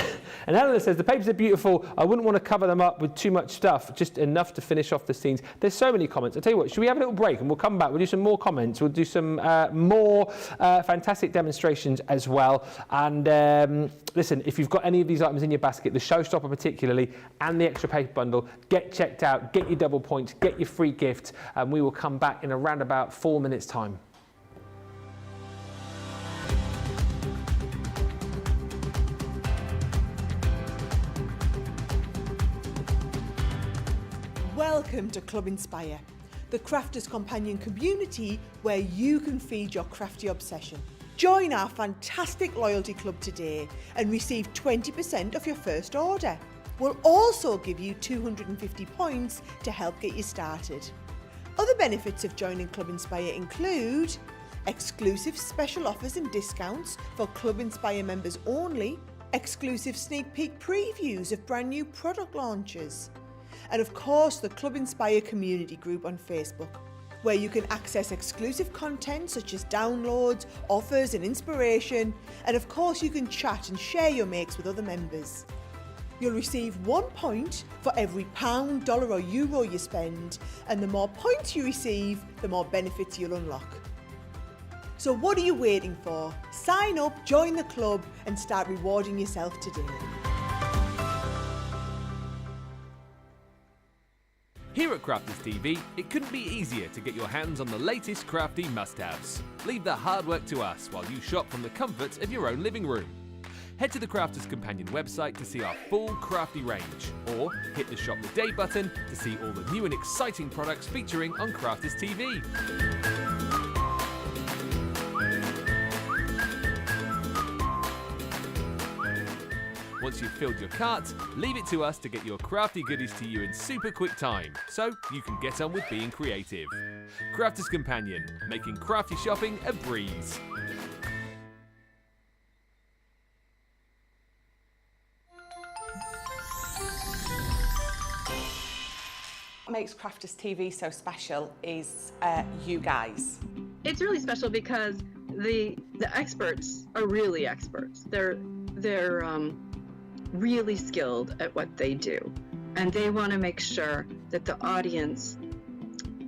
Eleanor says, the papers are beautiful. I wouldn't want to cover them up with too much stuff, just enough to finish off the scenes. There's so many comments. I'll tell you what, should we have a little break and we'll come back? We'll do some more comments. We'll do some more fantastic demonstrations as well. And listen, if you've got any of these items in your basket, the Showstopper particularly, and the extra paper bundle, get checked out, get your double points, get your free gift, and we will come back in around about 4 minutes' time. Welcome to Club Inspire, the crafters' companion community where you can feed your crafty obsession. Join our fantastic loyalty club today and receive 20% off your first order. We'll also give you 250 points to help get you started. Other benefits of joining Club Inspire include exclusive special offers and discounts for Club Inspire members only, exclusive sneak peek previews of brand new product launches, and of course the Club Inspire community group on Facebook, where you can access exclusive content such as downloads, offers and inspiration, and of course you can chat and share your makes with other members. You'll receive 1 point for every £1, dollar or euro you spend, and the more points you receive, the more benefits you'll unlock. So what are you waiting for? Sign up, join the club and start rewarding yourself today. Here at Crafters TV, it couldn't be easier to get your hands on the latest crafty must-haves. Leave the hard work to us while you shop from the comforts of your own living room. Head to the Crafters Companion website to see our full crafty range, or hit the Shop the Day button to see all the new and exciting products featuring on Crafters TV. Once you've filled your cart, leave it to us to get your crafty goodies to you in super quick time, so you can get on with being creative. Crafters Companion, making crafty shopping a breeze. What makes Crafters TV so special is you guys. It's really special because the experts are really experts. They're really skilled at what they do, and they want to make sure that the audience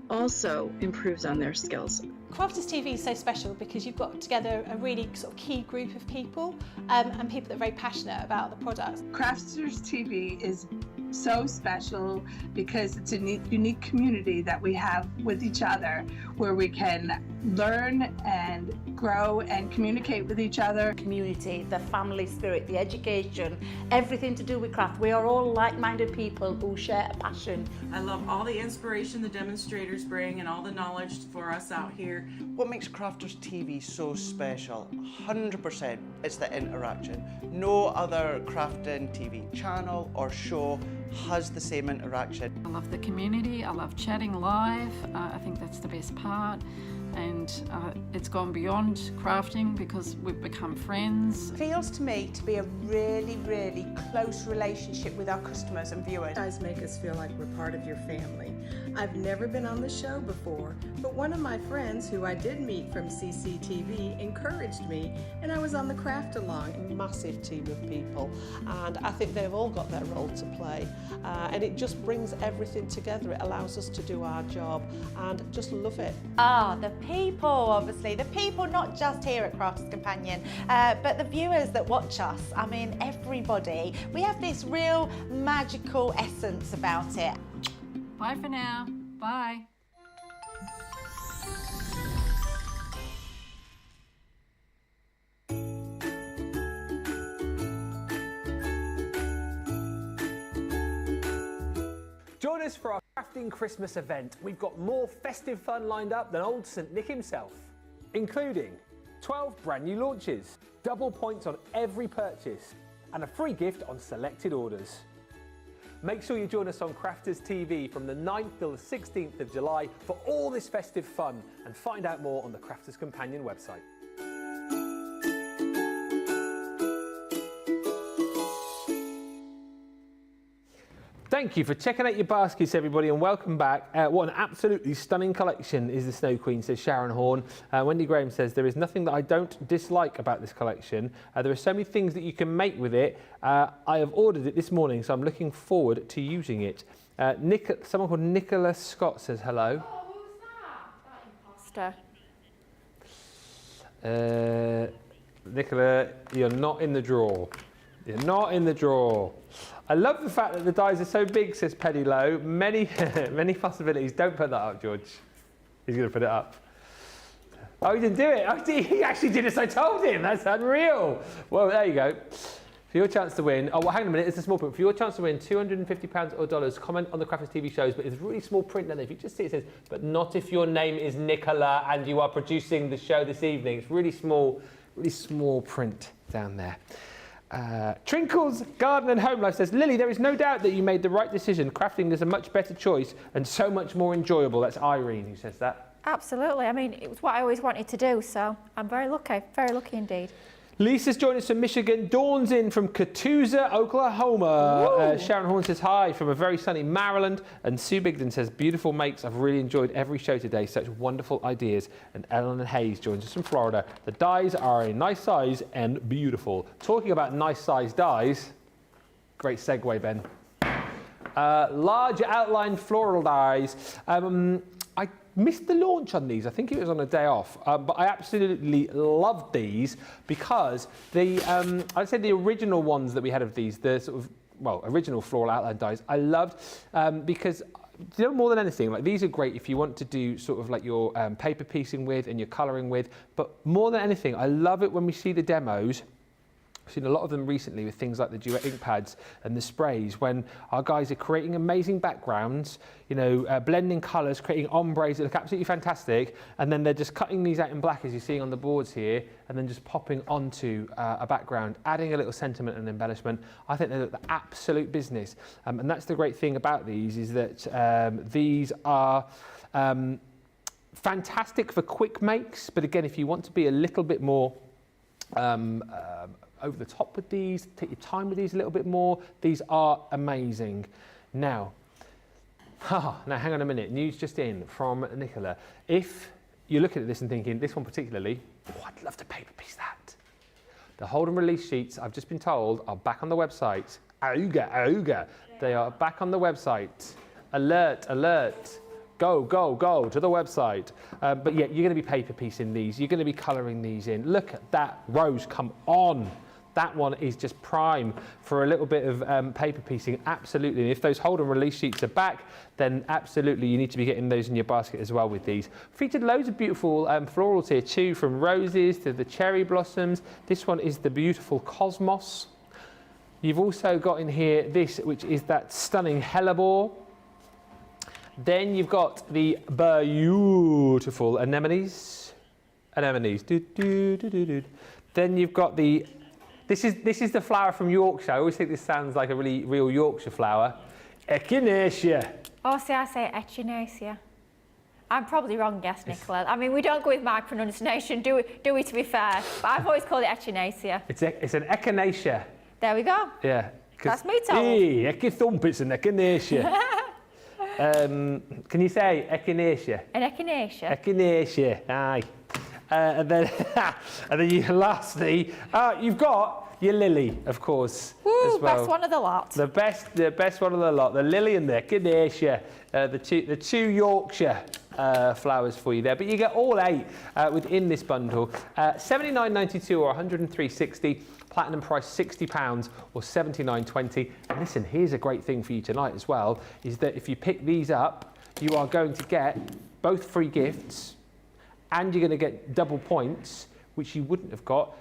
also improves on their skills. Crafters TV is so special because you've got together a really sort of key group of people and people that are very passionate about the products. Crafters TV is so special because it's a unique community that we have with each other, where we can learn and grow and communicate with each other. Community, the family spirit, the education, everything to do with craft. We are all like-minded people who share a passion. I love all the inspiration the demonstrators bring and all the knowledge for us out here. What makes Crafters TV so special, 100%, is the interaction. No other crafting TV channel or show has the same interaction. I love the community, I love chatting live, I think that's the best part. And it's gone beyond crafting because we've become friends. It feels to me to be a really, really close relationship with our customers and viewers. You guys make us feel like we're part of your family. I've never been on the show before, but one of my friends who I did meet from CCTV encouraged me, and I was on the craft along. A massive team of people, and I think they've all got their role to play, and it just brings everything together. It allows us to do our job and just love it. The people, obviously, the people not just here at Crafters Companion, but the viewers that watch us. I mean, everybody. We have this real magical essence about it. Bye for now. Bye. Join us for our Crafting Christmas event. We've got more festive fun lined up than old St Nick himself, including 12 brand new launches, double points on every purchase, and a free gift on selected orders. Make sure you join us on Crafters TV from the 9th till the 16th of July for all this festive fun, and find out more on the Crafters Companion website. Thank you for checking out your baskets, everybody, and welcome back. What an absolutely stunning collection is the Snow Queen, says Sharon Horn. Wendy Graham says, there is nothing that I don't dislike about this collection. There are so many things that you can make with it. I have ordered it this morning, so I'm looking forward to using it. Someone called Nicola Scott says hello. Oh, who's that? That imposter. Nicola, you're not in the draw. You're not in the draw. I love the fact that the dies are so big, says Penny Lowe. Many, many possibilities. Don't put that up, George. He's going to put it up. Oh, he didn't do it. Oh, he actually did as I told him. That's unreal. Well, there you go. For your chance to win. Oh, well, hang on a minute. It's a small print. For your chance to win £250 or dollars, comment on the Crafters TV shows. But it's a really small print down there. If you just see it says, but not if your name is Nicola and you are producing the show this evening. It's really small print down there. Trinkles Garden and Home Life says, Lily, there is no doubt that you made the right decision. Crafting is a much better choice and so much more enjoyable. That's Irene who says that. Absolutely. I mean, it was what I always wanted to do, so I'm very lucky indeed. Lisa's joined us from Michigan. Dawn's in from Catoosa, Oklahoma. Sharon Horn says hi from a very sunny Maryland. And Sue Bigden says, beautiful makes. I've really enjoyed every show today. Such wonderful ideas. And Ellen Hayes joins us from Florida. The dies are a nice size and beautiful. Talking about nice size dies, great segue, Ben. Large outline floral dies. I missed the launch on these. I think it was on a day off, but I absolutely loved these because I'd say the original ones that we had of these, the sort of, well, original floral outline dies, I loved because, you know, more than anything, like these are great if you want to do sort of like your paper piecing with and your colouring with, but more than anything, I love it when we see the demos. I've seen a lot of them recently with things like the duet ink pads and the sprays, when our guys are creating amazing backgrounds, you know, blending colours, creating ombres that look absolutely fantastic, and then they're just cutting these out in black, as you're seeing on the boards here, and then just popping onto a background, adding a little sentiment and embellishment. I think they look the absolute business, and that's the great thing about these, is that these are fantastic for quick makes, but again, if you want to be a little bit more over the top with these, take your time with these a little bit more, these are amazing. Now hang on a minute, news just in from Nicola. If you're looking at this and thinking, this one particularly, oh, I'd love to paper piece that. The hold and release sheets, I've just been told, are back on the website. Auga. They are back on the website. Alert. Go to the website. But yeah, you're going to be paper piecing these. You're going to be colouring these in. Look at that rose, come on. That one is just prime for a little bit of paper piecing, absolutely. And if those hold and release sheets are back, then absolutely you need to be getting those in your basket as well with these. Featured loads of beautiful florals here too, from roses to the cherry blossoms. This one is the beautiful Cosmos. You've also got in here this, which is that stunning hellebore. Then you've got the beautiful anemones. Then you've got the, this is the flower from Yorkshire. I always think this sounds like a really real Yorkshire flower. Echinacea. Oh, see, I say echinacea. I'm probably wrong, yes, Nicola. I mean, we don't go with my pronunciation, do we, to be fair? But I've always called it echinacea. It's an echinacea. There we go. Yeah. That's me told. Hey, echithump, it's an echinacea. Can you say echinacea? An echinacea? Echinacea, aye. And then you lastly, you've got your lily, of course. Woo, as well. best one of the lot. The best one of the lot. The lily and the echinacea, the two Yorkshire flowers for you there. But you get all 8 within this bundle. $79.92 or $103.60. Platinum price £60 or $79.20. And listen, here's a great thing for you tonight as well, is that if you pick these up, you are going to get both free gifts and you're going to get double points, which you wouldn't have got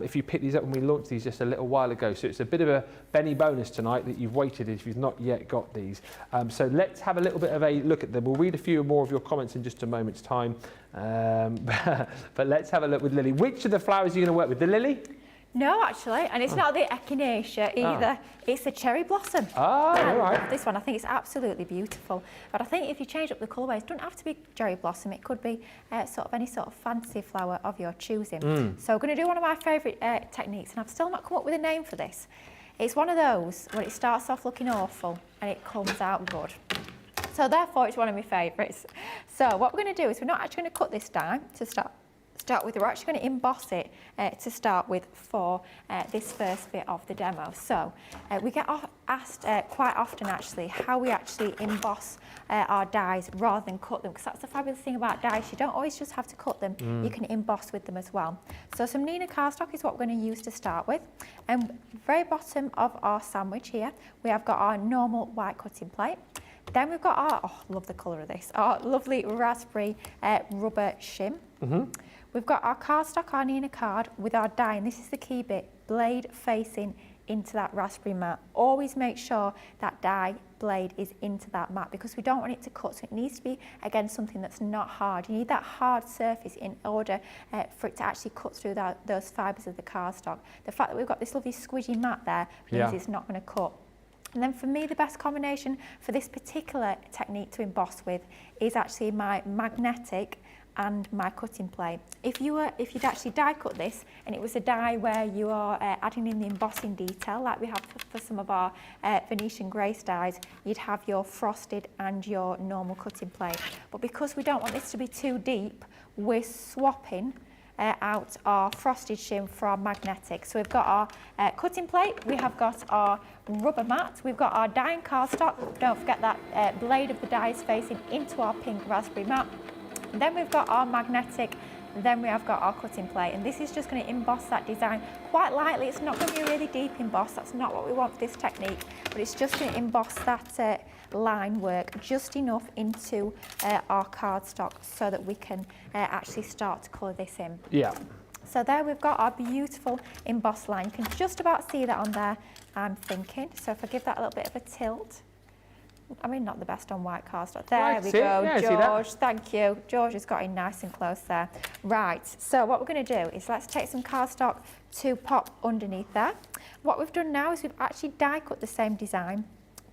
if you picked these up when we launched these just a little while ago. So it's a bit of a Benny bonus tonight that you've waited if you've not yet got these. So let's have a little bit of a look at them. We'll read a few more of your comments in just a moment's time. But let's have a look with Lily. Which of the flowers are you going to work with? The lily? No, actually, and it's not the echinacea either. It's the cherry blossom. Oh, all right. This one, I think it's absolutely beautiful. But I think if you change up the colourways, it doesn't have to be cherry blossom. It could be sort of any sort of fancy flower of your choosing. So we're going to do one of my favourite techniques, and I've still not come up with a name for this. It's one of those where it starts off looking awful and it comes out good. So therefore, it's one of my favourites. So what we're going to do is we're not actually going to cut this down to start with. We're actually going to emboss it to start with for this first bit of the demo. So we get asked quite often actually how we actually emboss our dies rather than cut them, because that's the fabulous thing about dies. You don't always just have to cut them, you can emboss with them as well. So some Nina cardstock is what we're going to use to start with. And very bottom of our sandwich here, we have got our normal white cutting plate. Then we've got our, oh, love the colour of this, our lovely raspberry rubber shim. We've got our cardstock, our Nina card, with our die, and this is the key bit, blade facing into that raspberry mat. Always make sure that die blade is into that mat, because we don't want it to cut, so it needs to be, again, something that's not hard. You need that hard surface in order for it to actually cut through those fibres of the cardstock. The fact that we've got this lovely squidgy mat there means it's not going to cut. And then for me, the best combination for this particular technique to emboss with is actually my magnetic and my cutting plate. If you'd actually die cut this and it was a die where you are adding in the embossing detail like we have for some of our Venetian Grace dies, you'd have your frosted and your normal cutting plate. But because we don't want this to be too deep, we're swapping out our frosted shim for our magnetic. So we've got our cutting plate, we have got our rubber mat, we've got our dyeing cardstock. Don't forget that blade of the die is facing into our pink raspberry mat. And then we've got our magnetic, then we have got our cutting plate, and this is just going to emboss that design quite lightly. It's not going to be a really deep emboss, that's not what we want for this technique, but it's just going to emboss that line work just enough into our cardstock so that we can actually start to colour this in. Yeah. So there we've got our beautiful embossed line. You can just about see that on there, I'm thinking. So if I give that a little bit of a tilt. I mean, not the best on white cardstock. There we go, yeah, George, thank you. George has got in nice and close there. Right, so what we're going to do is let's take some cardstock to pop underneath there. What we've done now is we've actually die cut the same design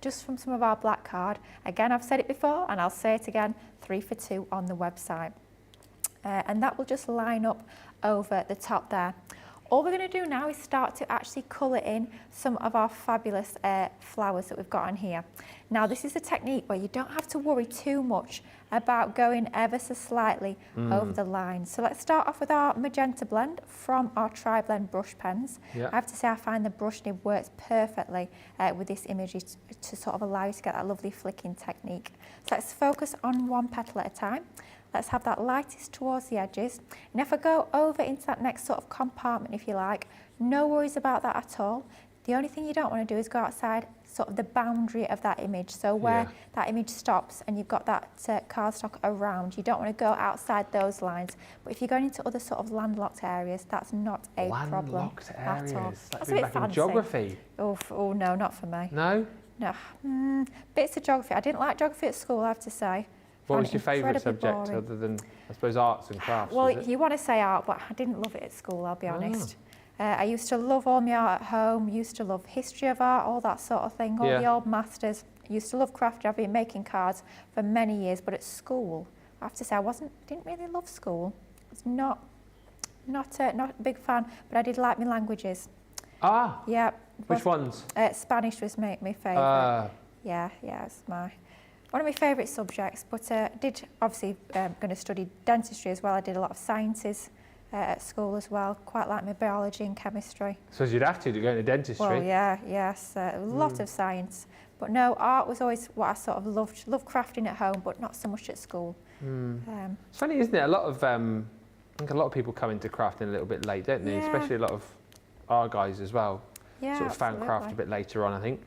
just from some of our black card. Again, I've said it before and I'll say it again, 3 for 2 on the website. And that will just line up over the top there. All we're going to do now is start to actually colour in some of our fabulous flowers that we've got on here. Now this is a technique where you don't have to worry too much about going ever so slightly over the line. So let's start off with our magenta blend from our Tri-Blend brush pens. Yeah. I have to say I find the brush nib works perfectly with this image to sort of allow you to get that lovely flicking technique. So let's focus on one petal at a time. Let's have that lightest towards the edges. And if I go over into that next sort of compartment, if you like, no worries about that at all. The only thing you don't want to do is go outside sort of the boundary of that image. So where that image stops and you've got that cardstock around, you don't want to go outside those lines. But if you're going into other sort of landlocked areas, that's not a problem Landlocked areas. at all. That's a bit back in geography. Oh no, not for me. No? No. Bits of geography. I didn't like geography at school, I have to say. What was your favourite Incredibly subject boring. other than, I suppose, arts and crafts? Well, was it? you want to say art, but I didn't love it at school, I'll be honest. I used to love all my art at home, used to love history of art, all that sort of thing, all the old masters. Used to love crafting. I've been making cards for many years, but at school, I have to say, didn't really love school. I was not a big fan, but I did like my languages. Ah. Yeah. Which ones? Spanish was my favourite. Yeah, it's one of my favourite subjects, but I did obviously going to study dentistry as well. I did a lot of sciences at school as well, quite like my biology and chemistry. So you'd have to go into dentistry. Well, yes, a lot of science. But no, art was always what I sort of loved crafting at home, but not so much at school. It's funny, isn't it? I think a lot of people come into crafting a little bit late, don't they? Especially a lot of our guys as well. Yeah, sort of found craft a bit later on, I think.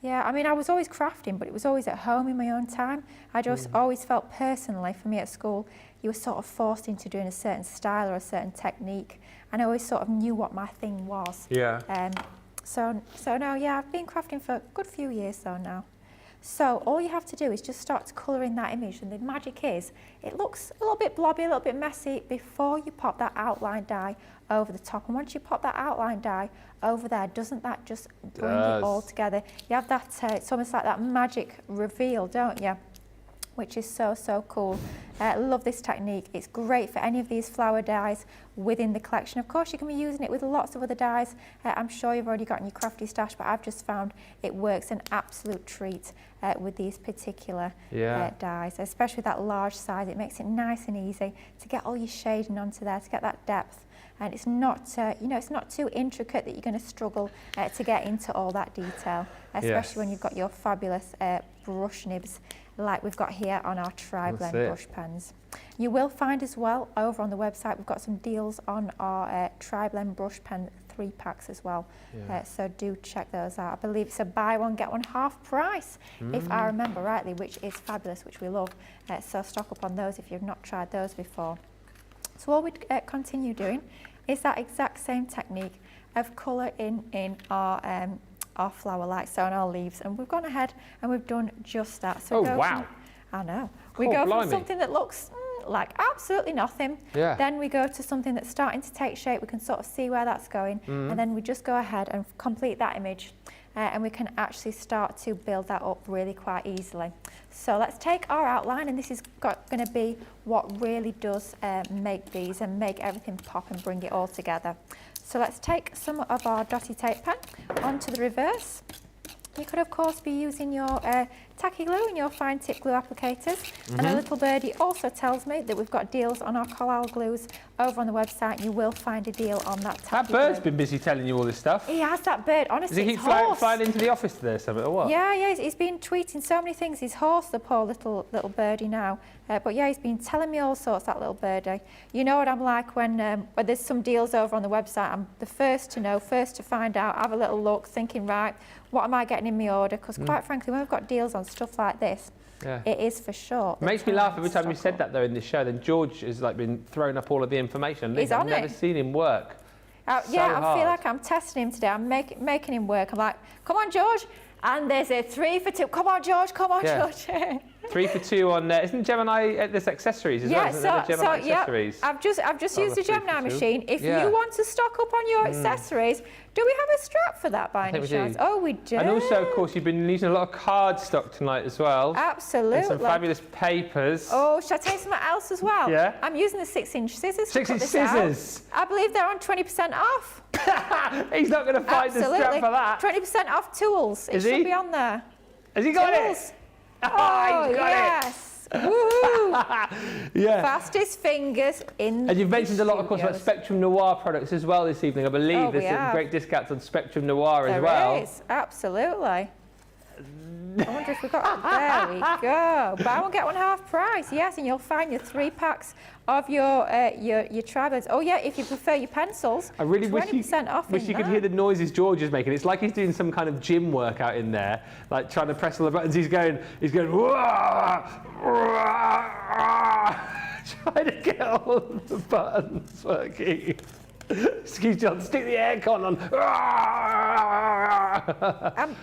Yeah, I mean, I was always crafting, but it was always at home in my own time. I just always felt personally, for me at school, you were sort of forced into doing a certain style or a certain technique. And I always sort of knew what my thing was. Yeah. So no, yeah, I've been crafting for a good few years though now. So all you have to do is just start to colour in that image, and the magic is, it looks a little bit blobby, a little bit messy before you pop that outline dye over the top. And once you pop that outline dye over there, doesn't that just bring it all together? You have that, it's almost like that magic reveal, don't you? Which is so cool. Love this technique. It's great for any of these flower dyes within the collection. Of course, you can be using it with lots of other dyes. I'm sure you've already got in your crafty stash, but I've just found it works an absolute treat with these particular dyes, especially that large size. It makes it nice and easy to get all your shading onto there, to get that depth. And it's not, it's not too intricate that you're going to struggle to get into all that detail, especially when you've got your fabulous brush nibs like we've got here on our Tri-Blend brush pens. You will find as well over on the website, we've got some deals on our Tri-Blend brush pen 3-packs as well. So do check those out. I believe it's a buy one, get one half price, if I remember rightly, which is fabulous, which we love. So stock up on those if you've not tried those before. So all we continue doing is that exact same technique of colour in our flower like so on our leaves, and we've gone ahead and we've done just that. So I know. We go from something that looks like absolutely nothing, then we go to something that's starting to take shape. We can sort of see where that's going, and then we just go ahead and complete that image, and we can actually start to build that up really quite easily. So let's take our outline, and this is going to be what really does make these and make everything pop and bring it all together. So let's take some of our dotty tape pen onto the reverse. You could of course be using your tacky glue and your fine tip glue applicators. And a little birdie also tells me that we've got deals on our Floral glues over on the website. You will find a deal on that tacky glue. That bird's been busy telling you all this stuff. He has, that bird, honestly. Does he keep flying into the office today or something, or what? Yeah, he's been tweeting so many things. He's hoarse, the poor little birdie now. But yeah, he's been telling me all sorts, that little birdie. You know what I'm like when there's some deals over on the website. I'm the first to know, first to find out, have a little look, thinking, right, what am I getting in my order? Because quite frankly, when we've got deals on stuff like this, it is for sure. It makes me laugh every time you said that though in this show. Then George has like been throwing up all of the information. He's on I've never seen him work. I feel like I'm testing him today. I'm making him work. I'm like, come on, George. And there's a 3 for 2. Come on, George. Come on, George. 3 for 2 on isn't Gemini there's accessories as well? Isn't there the Gemini accessories? I've just used the Gemini machine. If Yeah. you want to stock up on your accessories, do we have a strap for that by any chance? Oh, we do. And also, of course, you've been using a lot of card stock tonight as well. Absolutely. And some fabulous papers. Oh, should I tell you something else as well? Yeah. I'm using the 6-inch scissors. 6-inch scissors. I believe they're on 20% off. He's not going to find the strap for that. 20% off tools. It should be on there. Has he got tools. it? Oh, he's got yes. Woohoo! Yeah. Fastest fingers in. And you've mentioned a lot, of course, about Spectrum Noir products as well this evening. I believe there's some great discounts on Spectrum Noir as well. There is, absolutely. I wonder if we got. There we go. Buy one get one half price. Yes, and you'll find your 3 packs of your tribodes. Oh yeah, if you prefer your pencils. I really 20% off. Wish you could hear the noises George is making. It's like he's doing some kind of gym workout in there, like trying to press all the buttons. He's going. Wah, wah, trying to get all the buttons working. Excuse John, stick the aircon on.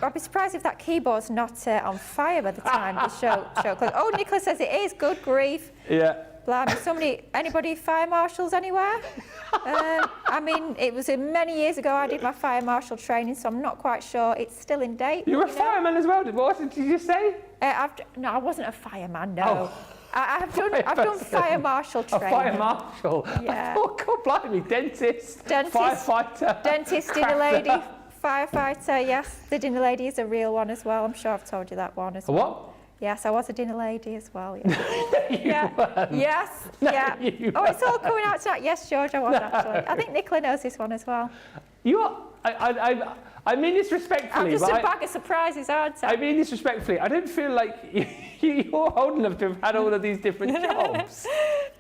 I'd be surprised if that keyboard's not on fire by the time the show closes. Oh, Nicola says it is. Good grief. Yeah. Blimey, anybody fire marshals anywhere? I mean, it was many years ago I did my fire marshal training, so I'm not quite sure it's still in date. You were a fireman as well, what did you just say? No, I wasn't a fireman, no. Oh. I've done fire marshal training. A fire marshal? Yeah. Oh, God, blimey, dentist, firefighter, dentist, dinner lady, firefighter, yes. The dinner lady is a real one as well. I'm sure I've told you that one as well. What? Yes, I was a dinner lady as well. Yeah. Yes. No, yeah. Oh, it's all coming out tonight. Yes, George, I was actually. I think Nicola knows this one as well. You are. I mean this respectfully. I'm just a bag of surprises, aren't I? I mean this respectfully. I don't feel like you're old enough to have had all of these different jobs.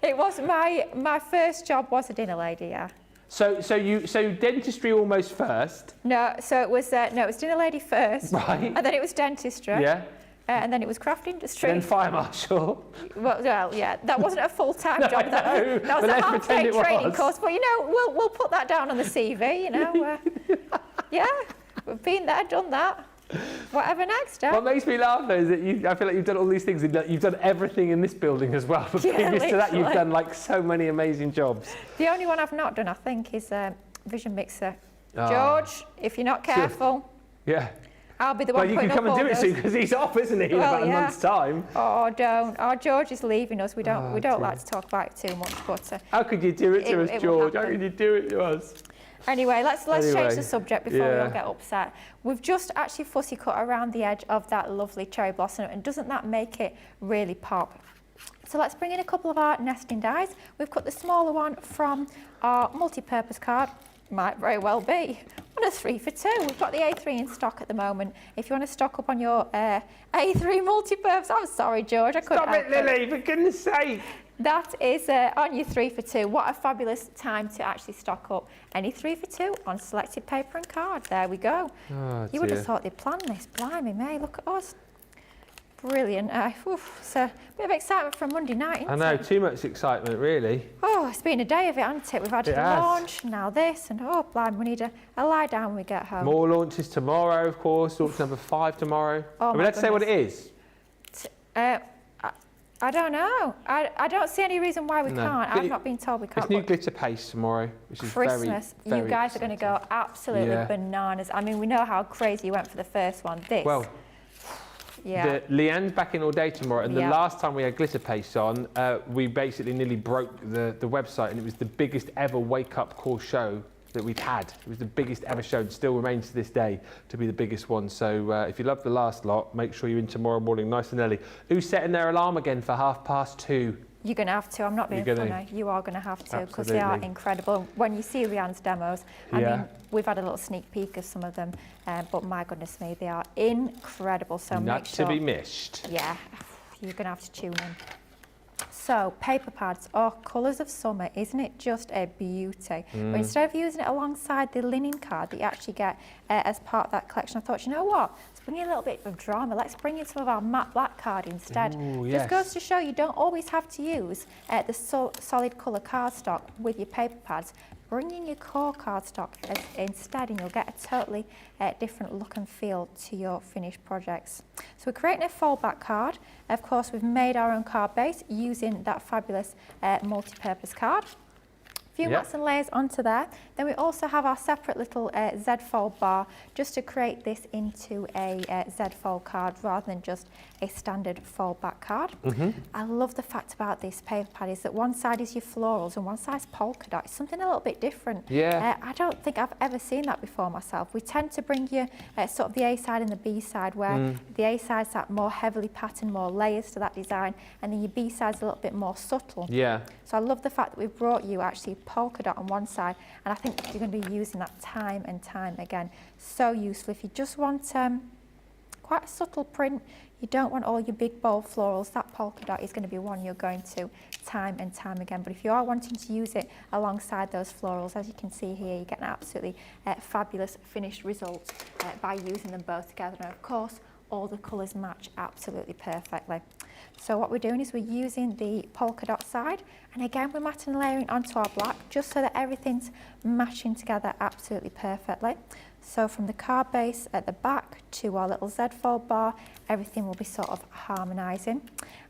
It was my first job was a dinner lady. Yeah. So dentistry almost first. No, so it was dinner lady first. Right. And then it was dentistry. Yeah. And then it was craft industry. And then fire marshal. Well, yeah, that wasn't a full-time job. That was a half-day training course. But we'll put that down on the CV. Yeah, we've been there, done that. Whatever next, What makes me laugh though is that I feel like you've done all these things. You've done everything in this building as well. But previous to that, you've done like so many amazing jobs. The only one I've not done, I think, is Vision Mixer. Oh. George, if you're not careful. Yeah. I'll be the one putting up all those. Well, you can come and do it soon because he's off, isn't he, in about a month's time? Oh, don't. Oh, George is leaving us. We don't like to talk about it too much, but... how could you do it to us, George? How could you do it to us? Anyway, let's change the subject before we all get upset. We've just actually fussy cut around the edge of that lovely cherry blossom, and doesn't that make it really pop? So let's bring in a couple of our nesting dies. We've cut the smaller one from our multi-purpose card. Might very well be. On a 3 for 2. We've got the A3 in stock at the moment. If you want to stock up on your A3 multi-purpose, I'm sorry, George, I couldn't. Stop it, Lily, for goodness sake. That is on your 3 for 2. What a fabulous time to actually stock up. Any 3 for 2 on selected paper and card. There we go. Oh, you would have thought they'd planned this. Blimey, May, look at us. Brilliant. It's a bit of excitement for a Monday night, isn't it? I know, too much excitement, really. Oh, it's been a day of it, hasn't it? We've had the launch, now this, and oh, blimey, we need a lie down when we get home. More launches tomorrow, of course. Launch number 5 tomorrow. Oh, Are we allowed to say what it is? I don't know. I don't see any reason why we can't. I've not been told we can't. It's new glitter paste tomorrow, which is Christmas. very, very you guys are going to go absolutely bananas. I mean, we know how crazy you went for the first one. This. Well, Leanne's back in all day tomorrow, and the last time we had glitter paste on, we basically nearly broke the website, and it was the biggest ever wake-up call show that we'd had. It was the biggest ever show, and still remains to this day to be the biggest one. So if you love the last lot, make sure you're in tomorrow morning nice and early. Who's setting their alarm again for 2:30? You're going to have to. I'm not being funny. You are going to have to, because they are incredible. When you see Leanne's demos, I mean, we've had a little sneak peek of some of them, but my goodness me, they are incredible. So not make sure, to be missed. Yeah, you're going to have to tune in. So, paper pads, colours of summer, isn't it just a beauty? But instead of using it alongside the linen card that you actually get as part of that collection, I thought, you know what? Let's bring in a little bit of drama. Let's bring in some of our matte black card instead. Ooh, Just goes to show you don't always have to use the solid colour cardstock with your paper pads. bring in your core cardstock instead, and you'll get a totally different look and feel to your finished projects. So we're creating a fold back card. Of course, we've made our own card base using that fabulous multi-purpose card. A few mats and layers onto there. Then we also have our separate little Z fold bar, just to create this into a Z fold card rather than just a standard fold back card. I love the fact about this paper pad is that one side is your florals and one side's polka dot. It's something a little bit different. I don't think I've ever seen that before myself. We tend to bring you sort of the A side and the B side, where the A side's that more heavily patterned, more layers to that design, and then your B side's a little bit more subtle. So I love the fact that we've brought you actually polka dot on one side, and I think you're going to be using that time and time again. So useful if you just want quite a subtle print. You don't want all your big bold florals. That polka dot is going to be one you're going to time and time again. But if you are wanting to use it alongside those florals, as you can see here, you get an absolutely fabulous finished result by using them both together. And of course, all the colours match absolutely perfectly. So what we're doing is we're using the polka dot side, and again we're matting and layering onto our black just so that everything's matching together absolutely perfectly. So from the card base at the back to our little Z fold bar, everything will be sort of harmonising.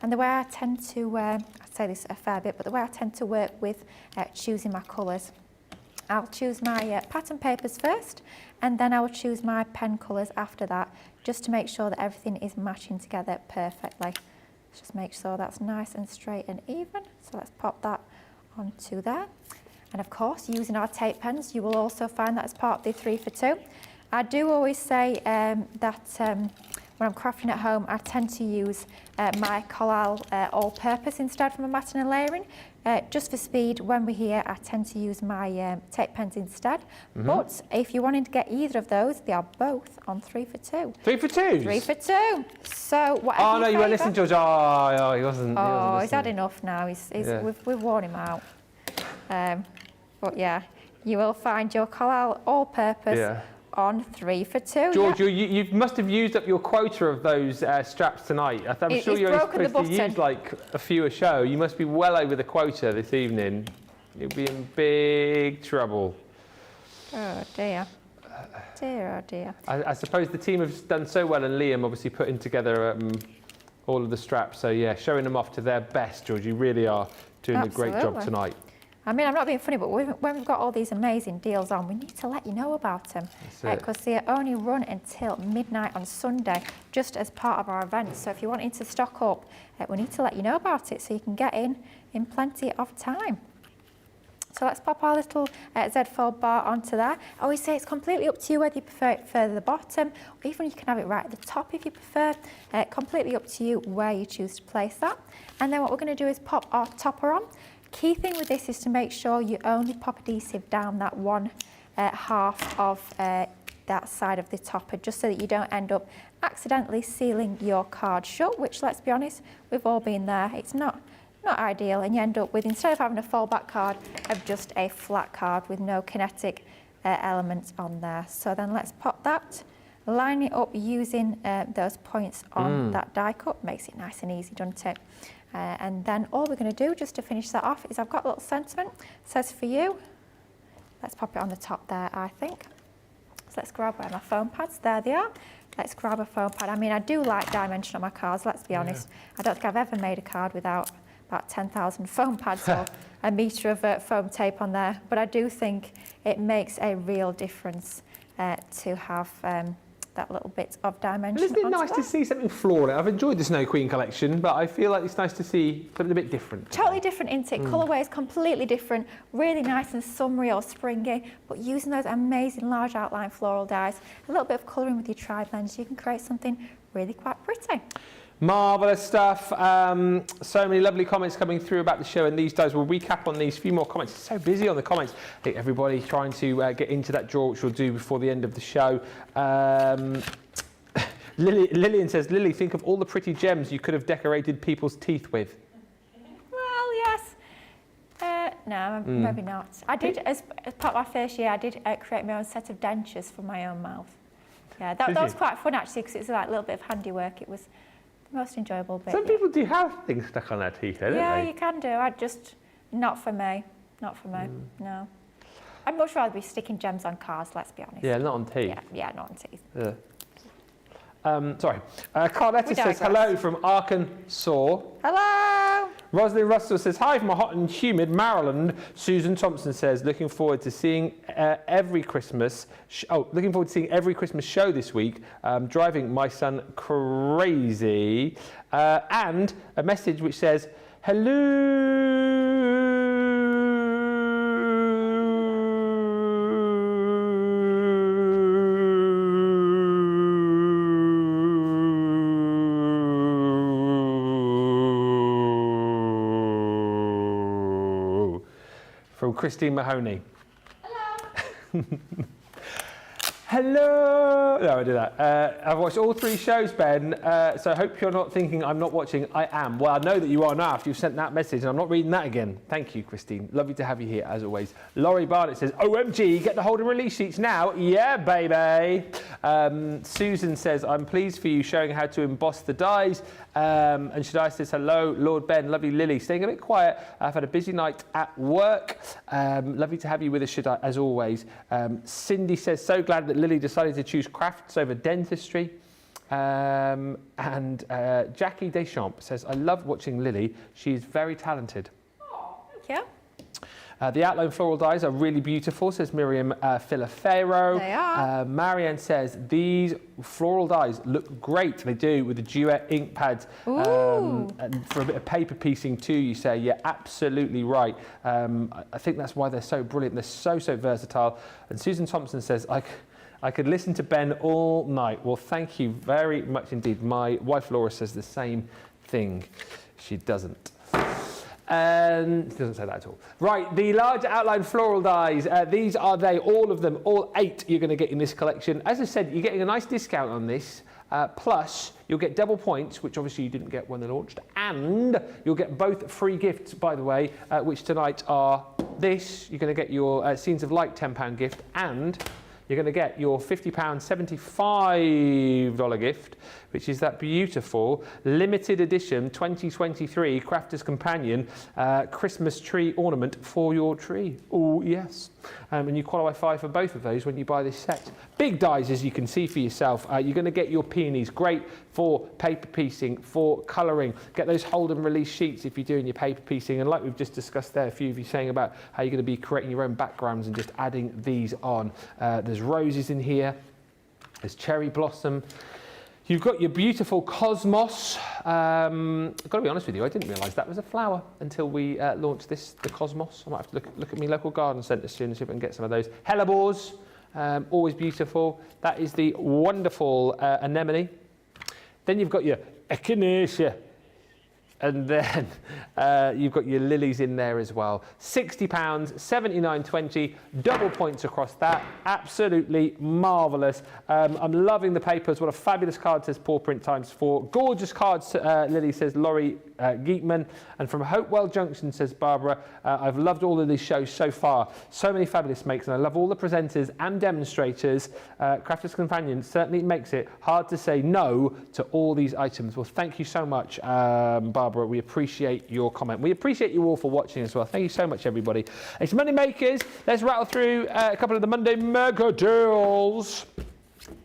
And the way I tend to, I say this a fair bit, but the way I tend to work with choosing my colours, I'll choose my pattern papers first, and then I will choose my pen colours after that, just to make sure that everything is matching together perfectly. Let's just make sure that's nice and straight and even. So let's pop that onto there. And of course, using our tape pens, you will also find that as part of the 3 for 2. I do always say that when I'm crafting at home, I tend to use my Floral all-purpose instead for my matting and layering. Just for speed, when we're here, I tend to use my tape pens instead. But if you're wanting to get either of those, they are both on 3 for 2. 3 for 2? 3 for 2. So whatever. Oh no, you weren't listening, George. Oh, he wasn't. Oh, he's had enough now. We've worn him out. But yeah, you will find your Floral all-purpose on 3 for 2. George, you must have used up your quota of those straps tonight. I'm sure you're only supposed to use like a few a show. You must be well over the quota this evening. You'll be in big trouble. Oh dear. Dear, oh dear. I suppose the team have done so well, and Liam obviously putting together all of the straps. So yeah, showing them off to their best, George. You really are doing a great job tonight. I mean, I'm not being funny, but when we've got all these amazing deals on, we need to let you know about them. Because they only run until midnight on Sunday, just as part of our event. So if you're wanting to stock up, we need to let you know about it so you can get in plenty of time. So let's pop our little Z fold bar onto there. I always say it's completely up to you whether you prefer it further at the bottom, or even you can have it right at the top if you prefer. Completely up to you where you choose to place that. And then what we're going to do is pop our topper on. Key thing with this is to make sure you only pop adhesive down that one half of that side of the topper, just so that you don't end up accidentally sealing your card shut, which, let's be honest, we've all been there. It's not ideal, and you end up with, instead of having a fold back card, of just a flat card with no kinetic elements on there. So then let's pop that, line it up using those points on that die cut. Makes it nice and easy, doesn't it? And then all we're going to do, just to finish that off, is I've got a little sentiment. It says for you. Let's pop it on the top there, I think. So let's grab where my foam pads. There they are. Let's grab a foam pad. I mean, I do like dimension on my cards, let's be honest. I don't think I've ever made a card without about 10,000 foam pads or a metre of foam tape on there. But I do think it makes a real difference to have that little bit of dimension. Isn't it nice to see something floral? I've enjoyed the Snow Queen collection, but I feel like it's nice to see something a bit different. Totally different, isn't it? Colourway is completely different, really nice and summery or springy, but using those amazing large outline floral dies, a little bit of colouring with your tri-blends, you can create something really quite pretty. Marvellous stuff. So many lovely comments coming through about the show, and these days we'll recap on these few more comments. It's so busy on the comments. I think everybody's trying to get into that draw, which we'll do before the end of the show. Lillian says, Lily, think of all the pretty gems you could have decorated people's teeth with. Well, yes. No, maybe not. I did, as part of my first year, I did create my own set of dentures for my own mouth. Yeah, that was quite fun actually, because it was like a little bit of handiwork. It was the most enjoyable bit. Some people do have things stuck on their teeth, don't they? Yeah, you can do. Not for me. Not for me, no. I'd much rather be sticking gems on cars, let's be honest. Yeah, not on teeth. Yeah, not on teeth. Yeah. Sorry. Carletta says hello from Arkansas. Hello. Rosalind Russell says hi from a hot and humid Maryland. Susan Thompson says looking forward to seeing every Christmas. Looking forward to seeing every Christmas show this week. Driving my son crazy. And a message which says hello. From Christine Mahoney. Hello. Hello. No, I do that. I've watched all 3 shows, Ben, so I hope you're not thinking I'm not watching. I am. Well, I know that you are now after you've sent that message, and I'm not reading that again. Thank you, Christine. Lovely to have you here, as always. Laurie Barnett says, OMG, get the hold and release sheets now. Yeah, baby. Susan says, I'm pleased for you showing how to emboss the dies. And Shaddai says, hello, Lord Ben, lovely Lily. Staying a bit quiet. I've had a busy night at work. Lovely to have you with us, Shaddai, as always. Cindy says, so glad that Lily decided to choose crafts over dentistry. And Jackie Deschamps says, I love watching Lily. She's very talented. Oh, thank you. The outline floral dies are really beautiful, says Miriam Filafero. They are. Marianne says, these floral dies look great. They do, with the duet ink pads. And for a bit of paper piecing too, you say. Yeah, absolutely right. I think that's why they're so brilliant. They're so versatile. And Susan Thompson says, I could listen to Ben all night. Well, thank you very much indeed. My wife Laura says the same thing. She doesn't. It doesn't say that at all. Right, the large outline floral dies. These are all of them, all 8 you're going to get in this collection. As I said, you're getting a nice discount on this. Plus, you'll get double points, which obviously you didn't get when they launched. And you'll get both free gifts, by the way, which tonight are this. You're going to get your Scenes of Light £10 gift, and you're going to get your £50 $75 gift, which is that beautiful limited edition 2023 Crafter's Companion Christmas tree ornament for your tree. Oh, yes. And you qualify for both of those when you buy this set. Big dies, as you can see for yourself. You're going to get your peonies, great for paper piecing, for colouring. Get those hold and release sheets if you're doing your paper piecing. And like we've just discussed there, a few of you saying about how you're going to be creating your own backgrounds and just adding these on. There's roses in here. There's cherry blossom. You've got your beautiful cosmos. I've got to be honest with you, I didn't realise that was a flower until we launched this, the cosmos. I might have to look at my local garden centre soon and see if I can get some of those. Hellebores, always beautiful. That is the wonderful anemone. Then you've got your echinacea. And then you've got your lilies in there as well. £60, $79.20, double points across that. Absolutely marvellous. I'm loving the papers. What a fabulous card, says Paw Print ×4. Gorgeous cards, Lily, says Laurie Geekman. And from Hopewell Junction, says Barbara, I've loved all of these shows so far. So many fabulous makes, and I love all the presenters and demonstrators. Crafter's Companion certainly makes it hard to say no to all these items. Well, thank you so much, Barbara. We appreciate your comment. We appreciate you all for watching as well. Thank you so much, everybody. It's Monday Makers. Let's rattle through a couple of the Monday mega deals.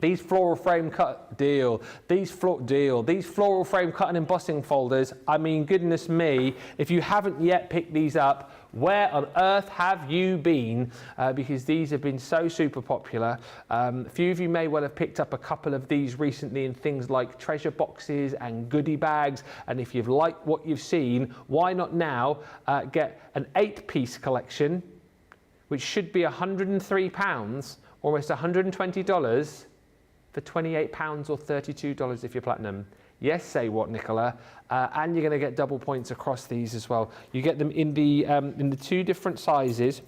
These floral frame cut deal. These floral frame cut and embossing folders. I mean, goodness me, if you haven't yet picked these up, where on earth have you been? Because these have been so super popular. A few of you may well have picked up a couple of these recently in things like treasure boxes and goodie bags. And if you've liked what you've seen, why not now get an 8-piece collection, which should be £103, almost $120, for £28 or $32 if you're platinum. Yes, say what, Nicola? And you're going to get double points across these as well. You get them in the 2 different sizes.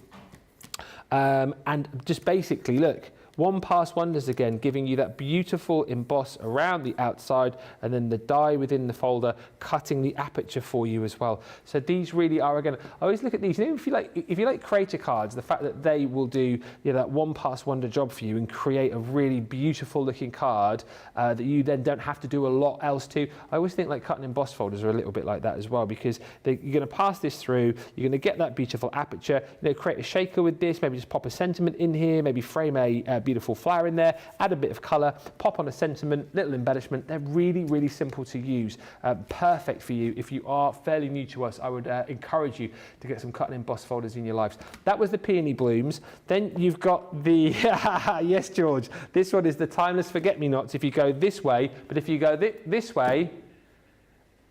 And just basically, look, One Pass Wonders again, giving you that beautiful emboss around the outside, and then the die within the folder, cutting the aperture for you as well. So these really are, again, I always look at these, you know, if you like creator cards, the fact that they will do, you know, that One Pass Wonder job for you and create a really beautiful looking card that you then don't have to do a lot else to. I always think like cut and emboss folders are a little bit like that as well, because you're going to pass this through, you're going to get that beautiful aperture, you know, create a shaker with this, maybe just pop a sentiment in here, maybe frame a beautiful flower in there, add a bit of colour, pop on a sentiment, little embellishment. They're really, really simple to use. Perfect for you. If you are fairly new to us, I would encourage you to get some cut and emboss folders in your lives. That was the Peony Blooms. Then you've got the, yes, George, this one is the Timeless Forget-Me-Nots if you go this way, but if you go this way,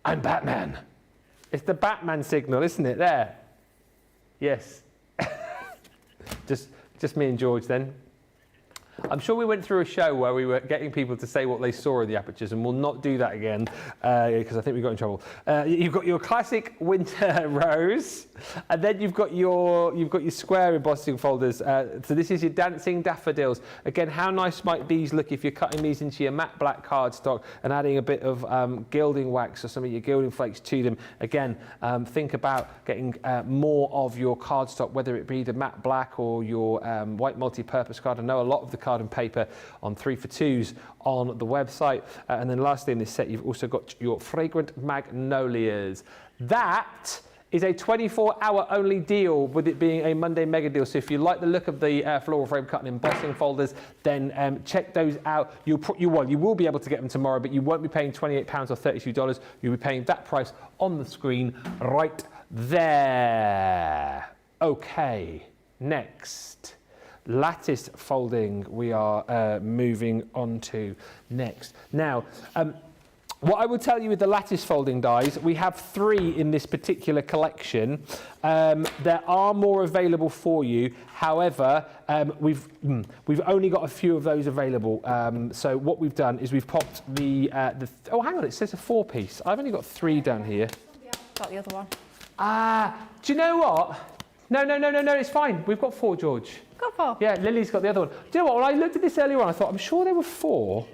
I'm Batman. It's the Batman signal, isn't it? There. Yes. just me and George then. I'm sure we went through a show where we were getting people to say what they saw in the apertures, and we'll not do that again because I think we got in trouble. You've got your classic winter rose, and then you've got your square embossing folders. So this is your dancing daffodils. Again, how nice might these look if you're cutting these into your matte black cardstock and adding a bit of gilding wax or some of your gilding flakes to them. Again, think about getting more of your cardstock, whether it be the matte black or your white multi-purpose card. I know a lot of the card and paper on 3 for 2s on the website. And then lastly in this set, you've also got your fragrant magnolias. That is a 24-hour only deal, with it being a Monday mega deal. So if you like the look of the floral frame cut and embossing folders, then check those out. You will be able to get them tomorrow, but you won't be paying £28 or $32. You'll be paying that price on the screen right there. Okay, next. Lattice folding we are moving on to next. Now, what I will tell you with the lattice folding dies, we have 3 in this particular collection. There are more available for you. However, we've only got a few of those available. So what we've done is we've popped oh, hang on, it says a 4-piece. I've only got 3 down here. Got the other one. Do you know what? No, it's fine. We've got 4, George. Got 4? Yeah, Lily's got the other one. Do you know what? When I looked at this earlier on, I thought, I'm sure there were 4.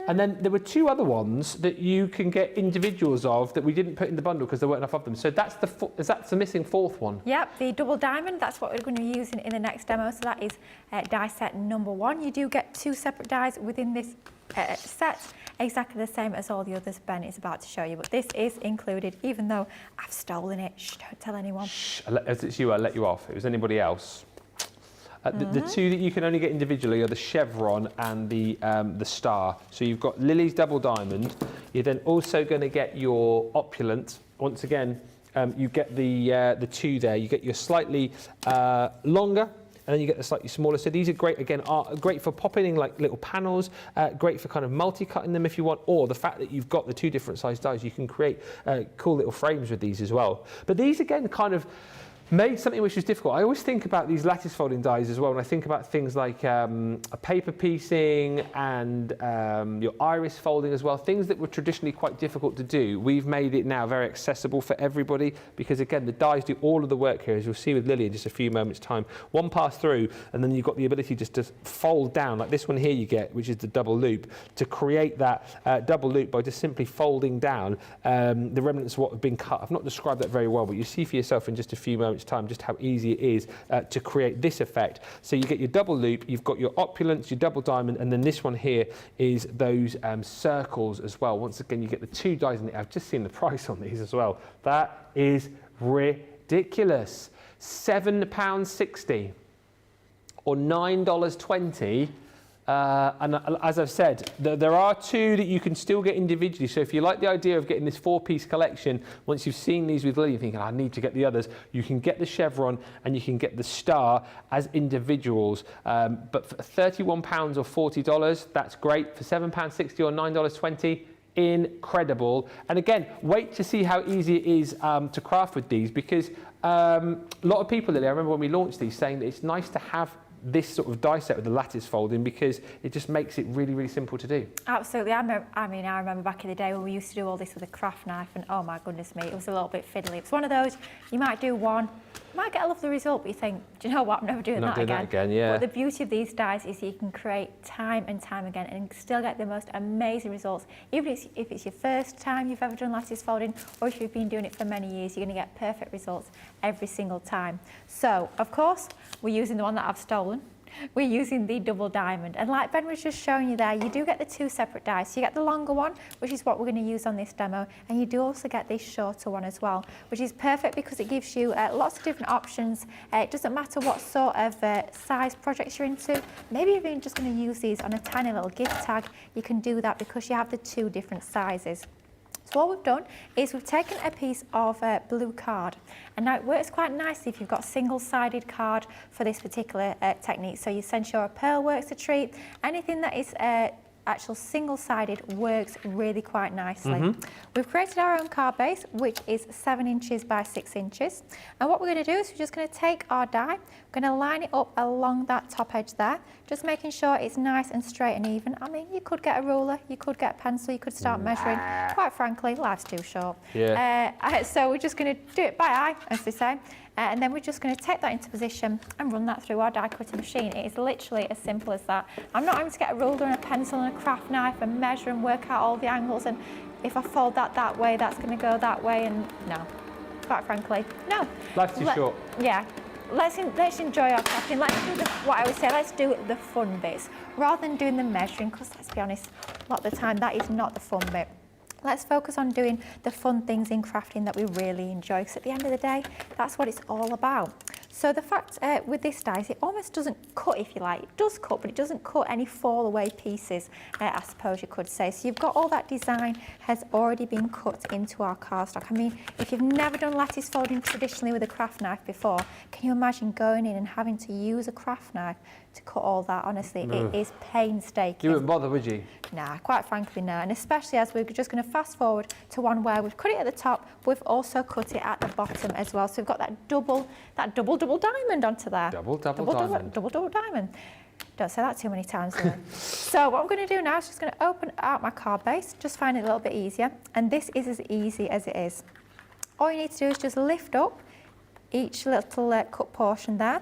And then there were 2 other ones that you can get individuals of that we didn't put in the bundle because there weren't enough of them. So that's the missing 4th one. Yep, the double diamond, that's what we're going to be using in the next demo. So that is die set number 1. You do get 2 separate dies within this set, exactly the same as all the others Ben is about to show you. But this is included, even though I've stolen it. Shh, don't tell anyone. Shh, as it's you, I'll let you off. If it was anybody else. The 2 that you can only get individually are the chevron and the star. So you've got Lily's double diamond. You're then also going to get your opulent. Once again, you get the 2 there. You get your slightly longer, and then you get the slightly smaller. So these are great, again, are great for popping in like little panels, great for kind of multi-cutting them if you want, or the fact that you've got the 2 different size dies, you can create cool little frames with these as well. But these, again, kind of made something which was difficult. I always think about these lattice folding dies as well, and I think about things like a paper piecing and your iris folding as well, things that were traditionally quite difficult to do. We've made it now very accessible for everybody because, again, the dies do all of the work here, as you'll see with Lily in just a few moments' time. One pass through, and then you've got the ability just to fold down, like this one here you get, which is the double loop, to create that double loop by just simply folding down the remnants of what have been cut. I've not described that very well, but you see for yourself in just a few moments' time just how easy it is to create this effect. So you get your double loop, you've got your opulence, your double diamond, and then this one here is those circles as well. Once again, you get the 2 dies in it. I've just seen the price on these as well. That is ridiculous. £7.60 or $9.20. And as I've said, there are 2 that you can still get individually. So if you like the idea of getting this 4-piece collection, once you've seen these with Lily, you're thinking, I need to get the others, you can get the chevron and you can get the star as individuals. But for £31 or $40, that's great. For £7.60 or $9.20, incredible. And again, wait to see how easy it is to craft with these, because a lot of people, Lily, I remember when we launched these saying that it's nice to have this sort of die set with the lattice folding, because it just makes it really, really simple to do. Absolutely. I remember back in the day when we used to do all this with a craft knife, and oh my goodness me, it was a little bit fiddly. It's one of those, you might do one, you might get a lovely result, but you think, do you know what, I'm never doing that again. Yeah. But the beauty of these dies is you can create time and time again and still get the most amazing results. Even if it's your first time you've ever done lattice folding, or if you've been doing it for many years, you're going to get perfect results every single time. So, of course, we're using the one that I've stolen. We're using the double diamond, and like Ben was just showing you there, you do get the two separate dies. So you get the longer one, which is what we're going to use on this demo, and you do also get this shorter one as well, which is perfect because it gives you lots of different options. It doesn't matter what sort of size projects you're into. Maybe if you're just going to use these on a tiny little gift tag, you can do that because you have the two different sizes. So what we've done is we've taken a piece of blue card, and now it works quite nicely if you've got a single-sided card for this particular technique. So you Censure Pearl works a treat. Anything that is actual single-sided works really quite nicely. We've created our own card base, which is 7 inches by 6 inches. And what we're going to do is we're just going to take our die, we're going to line it up along that top edge there, just making sure it's nice and straight and even. I mean, you could get a ruler, you could get a pencil, you could start measuring. Quite frankly, life's too short. Yeah. So we're just going to do it by eye, as they say. And then we're just going to take that into position and run that through our die cutting machine. It is literally as simple as that. I'm not having to get a ruler and a pencil and a craft knife and measure and work out all the angles, and if I fold that way, that's going to go that way, and no, quite frankly, no. Life's too short. Yeah. Let's enjoy our crafting. Let's do what I would say, let's do the fun bits rather than doing the measuring, because let's be honest, a lot of the time that is not the fun bit. Let's focus on doing the fun things in crafting that we really enjoy, because at the end of the day, that's what it's all about. So the fact with this die is it almost doesn't cut, if you like. It does cut, but it doesn't cut any fall away pieces, I suppose you could say. So you've got all that design has already been cut into our cardstock. I mean, if you've never done lattice folding traditionally with a craft knife before, can you imagine going in and having to use a craft knife to cut all that? Honestly, it is painstaking. You wouldn't bother, would you? Nah, quite frankly, no. And especially as we're just going to fast forward to one where we've cut it at the top, we've also cut it at the bottom as well. So we've got that double diamond onto there. Double diamond. Don't say that too many times, do I? So what I'm going to do now is just going to open out my card base, just find it a little bit easier. And this is as easy as it is. All you need to do is just lift up each little cut portion there.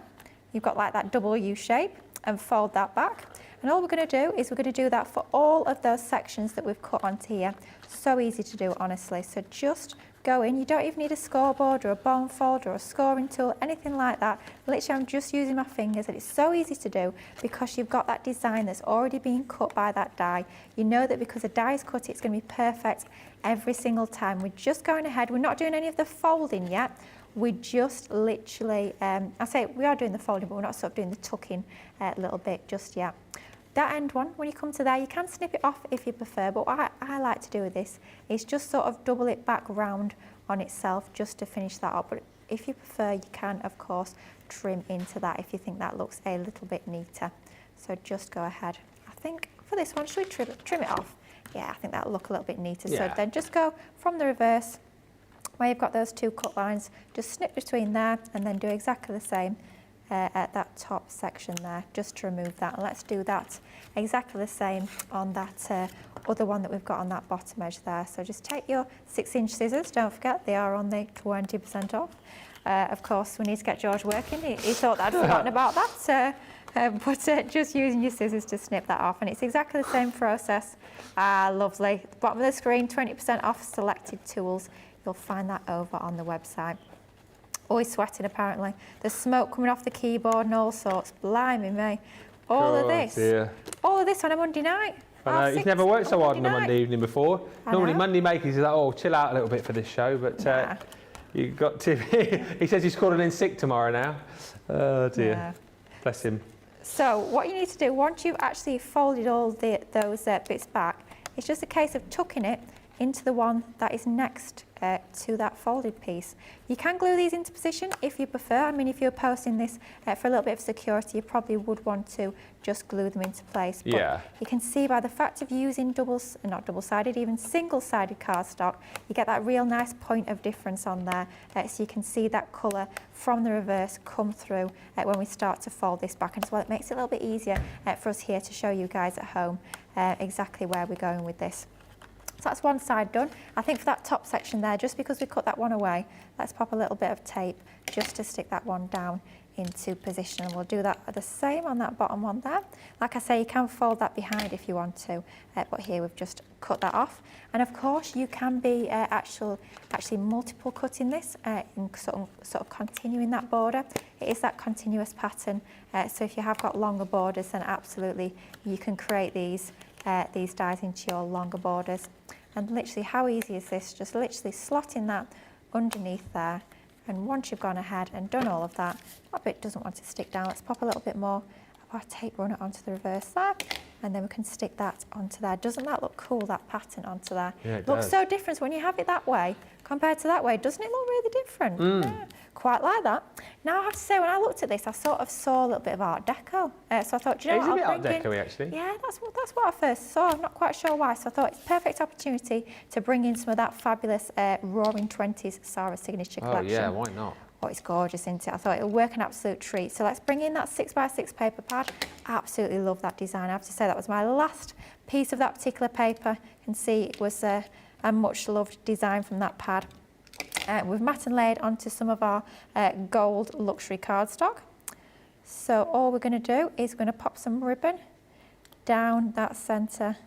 You've got like that double U shape, and fold that back. And all we're going to do is we're going to do that for all of those sections that we've cut onto here. So easy to do, honestly. So just go in. You don't even need a scoreboard or a bone folder or a scoring tool, anything like that. Literally, I'm just using my fingers, and it's so easy to do because you've got that design that's already been cut by that die. You know that because the die is cut, it's going to be perfect every single time. We're just going ahead. We're not doing any of the folding yet. We just literally, I say we are doing the folding, but we're not sort of doing the tucking a little bit just yet. That end one, when you come to there, you can snip it off if you prefer, but what I like to do with this is just sort of double it back round on itself just to finish that up. But if you prefer, you can, of course, trim into that if you think that looks a little bit neater. So just go ahead. I think for this one, should we trim it off? Yeah, I think that'll look a little bit neater. Yeah. So then just go from the reverse, where you've got those two cut lines, just snip between there and then do exactly the same at that top section there, just to remove that. And let's do that exactly the same on that other one that we've got on that bottom edge there. So just take your 6-inch scissors, don't forget they are on the 20% off. Of course, we need to get George working. He thought that I'd forgotten about that. But just using your scissors to snip that off, and it's exactly the same process. Lovely. Bottom of the screen, 20% off selected tools. You'll find that over on the website. Always sweating apparently. There's smoke coming off the keyboard and all sorts. Blimey me. All of this on a Monday night. I know, he's never worked so hard on a Monday evening before. Normally Monday makers is like, oh, chill out a little bit for this show, but you got to. He says he's calling in sick tomorrow now. Oh dear, bless him. So what you need to do once you've actually folded all those bits back, it's just a case of tucking it into the one that is next to that folded piece. You can glue these into position if you prefer. I mean, if you're posting this for a little bit of security, you probably would want to just glue them into place. But yeah. You can see by the fact of using not double-sided, even single-sided cardstock, you get that real nice point of difference on there. So you can see that colour from the reverse come through when we start to fold this back. And as well, it makes it a little bit easier for us here to show you guys at home exactly where we're going with this. So that's one side done. I think for that top section there, just because we cut that one away, let's pop a little bit of tape just to stick that one down into position, and we'll do that the same on that bottom one there. Like I say, you can fold that behind if you want to, but here we've just cut that off. And of course, you can be actually multiple cutting this and sort of continuing that border. It is that continuous pattern, so if you have got longer borders, then absolutely you can create these dies into your longer borders. And literally, how easy is this? Just literally slotting that underneath there. And once you've gone ahead and done all of that, that bit doesn't want to stick down. Let's pop a little bit more of our tape runner onto the reverse there, and then we can stick that onto there. Doesn't that look cool, that pattern onto there? Yeah, it looks does. So different when you have it that way compared to that way. Doesn't it look really different? Yeah, quite like that. Now I have to say, when I looked at this, I sort of saw a little bit of Art Deco. So I thought, do you know what? It's a bit Art Deco-y, actually. Yeah, that's what I first saw. I'm not quite sure why. So I thought it's a perfect opportunity to bring in some of that fabulous Roaring 20s Sarah signature collection. Oh yeah, why not? Oh, it's gorgeous, isn't it? I thought it'll work an absolute treat. So let's bring in that 6x6 paper pad. Absolutely love that design. I have to say that was my last piece of that particular paper. You can see it was a much loved design from that pad. We've matte and laid onto some of our gold luxury cardstock. So all we're going to do is we're going to pop some ribbon down that centre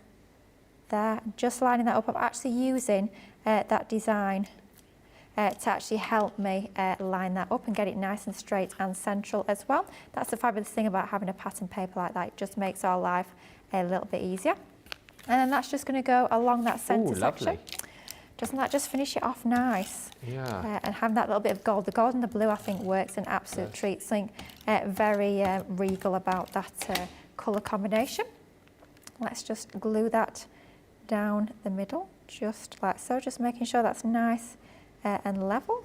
there, just lining that up. I'm actually using that design to actually help me line that up and get it nice and straight and central as well. That's the fabulous thing about having a pattern paper like that. It just makes our life a little bit easier. And then that's just going to go along that centre section. Doesn't that just finish it off nice? Yeah. And have that little bit of gold. The gold and the blue, I think, works an absolute treat. Something very regal about that colour combination. Let's just glue that down the middle, just like so, just making sure that's nice and level.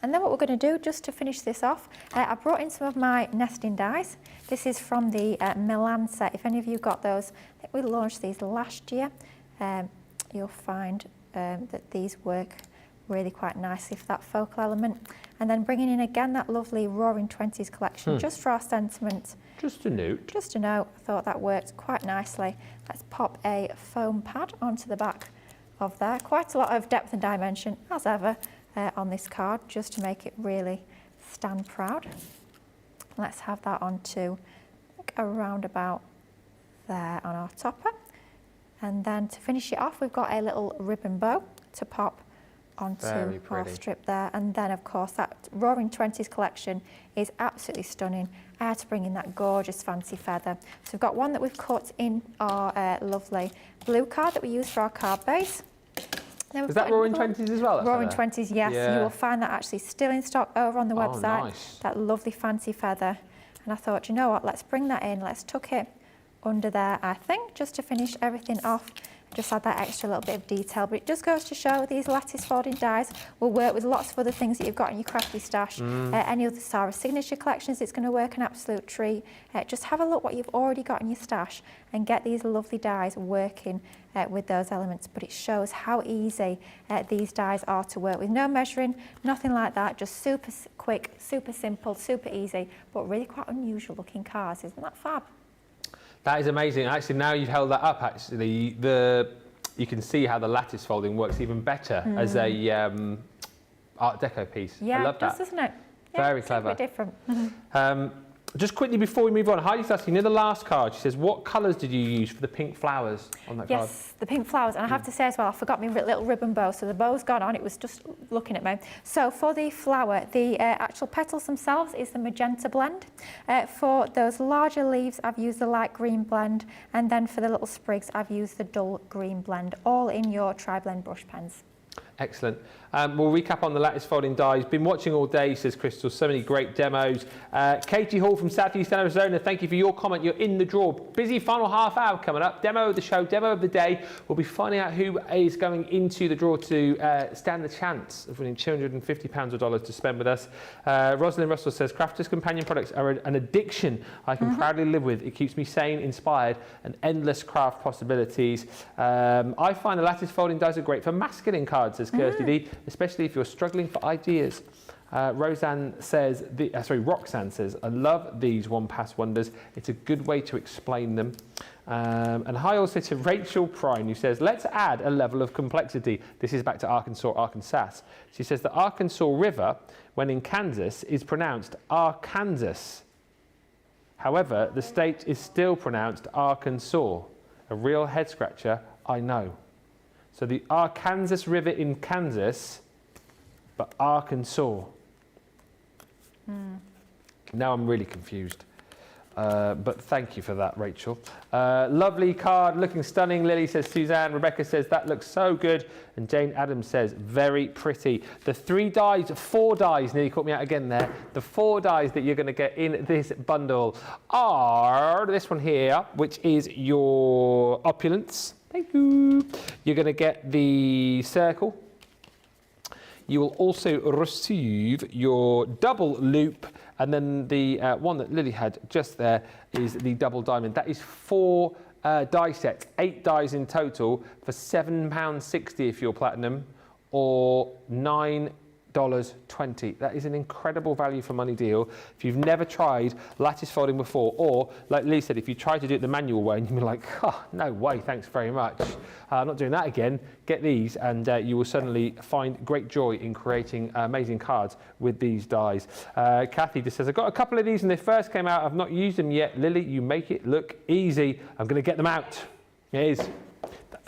And then what we're going to do, just to finish this off, I brought in some of my nesting dies. This is from the Milan set. If any of you got those, I think we launched these last year. You'll find that these work really quite nicely for that focal element. And then bringing in again that lovely Roaring 20s collection, just for our sentiment. Just a note. Just a note. I thought that worked quite nicely. Let's pop a foam pad onto the back of there. Quite a lot of depth and dimension, as ever, on this card, just to make it really stand proud. Let's have that onto around about there on our topper. And then to finish it off, we've got a little ribbon bow to pop onto our strip there. And then, of course, that Roaring 20s collection is absolutely stunning. I had to bring in that gorgeous fancy feather. So we've got one that we've cut in our lovely blue card that we use for our card base. Is that Roaring 20s as well? Roaring 20s, yes. Yeah. You will find that actually still in stock over on the website. Nice. That lovely fancy feather. And I thought, you know what, let's bring that in. Let's tuck it under there, I think, just to finish everything off. Just add that extra little bit of detail, but it just goes to show these lattice folding dies will work with lots of other things that you've got in your crafty stash. Any other Sarah signature collections, it's going to work an absolute treat. Just have a look what you've already got in your stash and get these lovely dies working with those elements. But it shows how easy these dies are to work with. No measuring, nothing like that, just super quick, super simple, super easy, but really quite unusual looking cards. Isn't that fab? That is amazing. Actually, now you've held that up, actually, you can see how the lattice folding works even better as a Art Deco piece. Yeah, I love that. doesn't it? Yeah, Very clever. A bit different. Just quickly before we move on, Heidi's asking, near the last card, she says, what colours did you use for the pink flowers on that card? Yes, the pink flowers. And I have to say as well, I forgot my little ribbon bow, so the bow's gone on. It was just looking at me. So for the flower, the actual petals themselves is the magenta blend. For those larger leaves, I've used the light green blend. And then for the little sprigs, I've used the dull green blend, all in your tri-blend brush pens. Excellent. We'll recap on the lattice folding dies. Been watching all day, says Crystal. So many great demos. Katie Hall from Southeast Arizona, thank you for your comment. You're in the draw. Busy final half hour coming up. Demo of the show, demo of the day. We'll be finding out who is going into the draw to stand the chance of winning £250 or dollars to spend with us. Rosalind Russell says, Crafters Companion products are an addiction I can proudly live with. It keeps me sane, inspired, and endless craft possibilities. I find the lattice folding dies are great for masculine cards, says Kirsty D, especially if you're struggling for ideas. Roxanne says, I love these one-pass wonders. It's a good way to explain them. And hi also to Rachel Prine, who says, let's add a level of complexity. This is back to Arkansas. She says the Arkansas River, when in Kansas, is pronounced Arkansas. However, the state is still pronounced Arkansas. A real head scratcher, I know. So the Arkansas River in Kansas, but Arkansas. Now I'm really confused. But thank you for that, Rachel. Lovely card, looking stunning, Lily says Suzanne. Rebecca says, that looks so good. And Jane Adams says, very pretty. The 4 dies, nearly caught me out again there. The 4 dies that you're going to get in this bundle are this one here, which is your Opulence. Thank you. You're going to get the circle. You will also receive your double loop, and then the one that Lily had just there is the double diamond. That is 4 die sets, 8 dies in total for £7.60 if you're platinum, or $9.20. That is an incredible value for money deal. If you've never tried lattice folding before, or like Lee said, if you try to do it the manual way and you're like, oh, no way, thanks very much. I'm not doing that again. Get these and you will suddenly find great joy in creating amazing cards with these dies. Kathy just says, I've got a couple of these when they first came out. I've not used them yet. Lily, you make it look easy. I'm going to get them out. It is.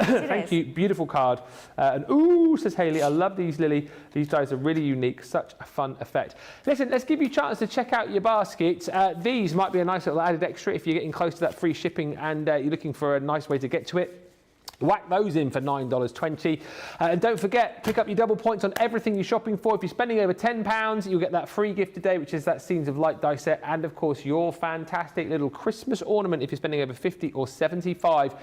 Thank you, beautiful card. And ooh, says Hayley, I love these, Lily. These dies are really unique, such a fun effect. Listen, let's give you a chance to check out your basket. These might be a nice little added extra if you're getting close to that free shipping and you're looking for a nice way to get to it. Whack those in for $9.20. And don't forget, pick up your double points on everything you're shopping for. If you're spending over £10, you'll get that free gift today, which is that Scenes of Light die set, and of course your fantastic little Christmas ornament if you're spending over 50 or 75.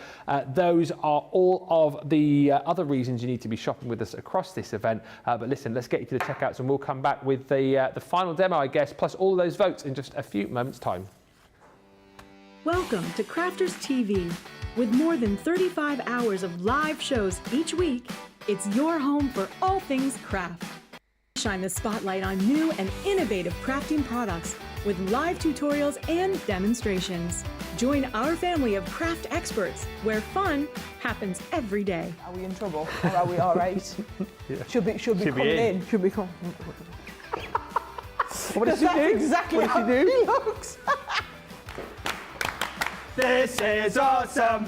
Those are all of the other reasons you need to be shopping with us across this event. But listen, let's get you to the checkouts and we'll come back with the final demo, I guess, plus all those votes in just a few moments' time. Welcome to Crafters TV. With more than 35 hours of live shows each week, it's your home for all things craft. Shine the spotlight on new and innovative crafting products with live tutorials and demonstrations. Join our family of craft experts where fun happens every day. Are we in trouble or are we all right? Yeah. Should be coming in. Should be coming. What did she do? Exactly what how did she do? he looks. This is awesome.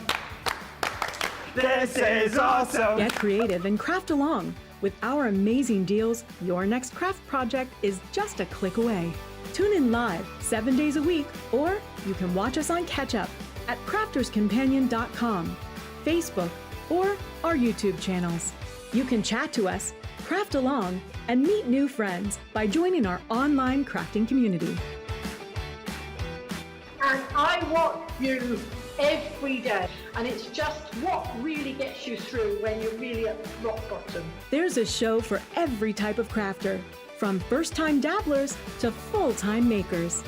This is awesome. Get creative and craft along. With our amazing deals, your next craft project is just a click away. Tune in live 7 days a week, or you can watch us on Catch Up at crafterscompanion.com, Facebook, or our YouTube channels. You can chat to us, craft along, and meet new friends by joining our online crafting community. And I watch you every day, and it's just what really gets you through when you're really at rock bottom. There's a show for every type of crafter, from first-time dabblers to full-time makers.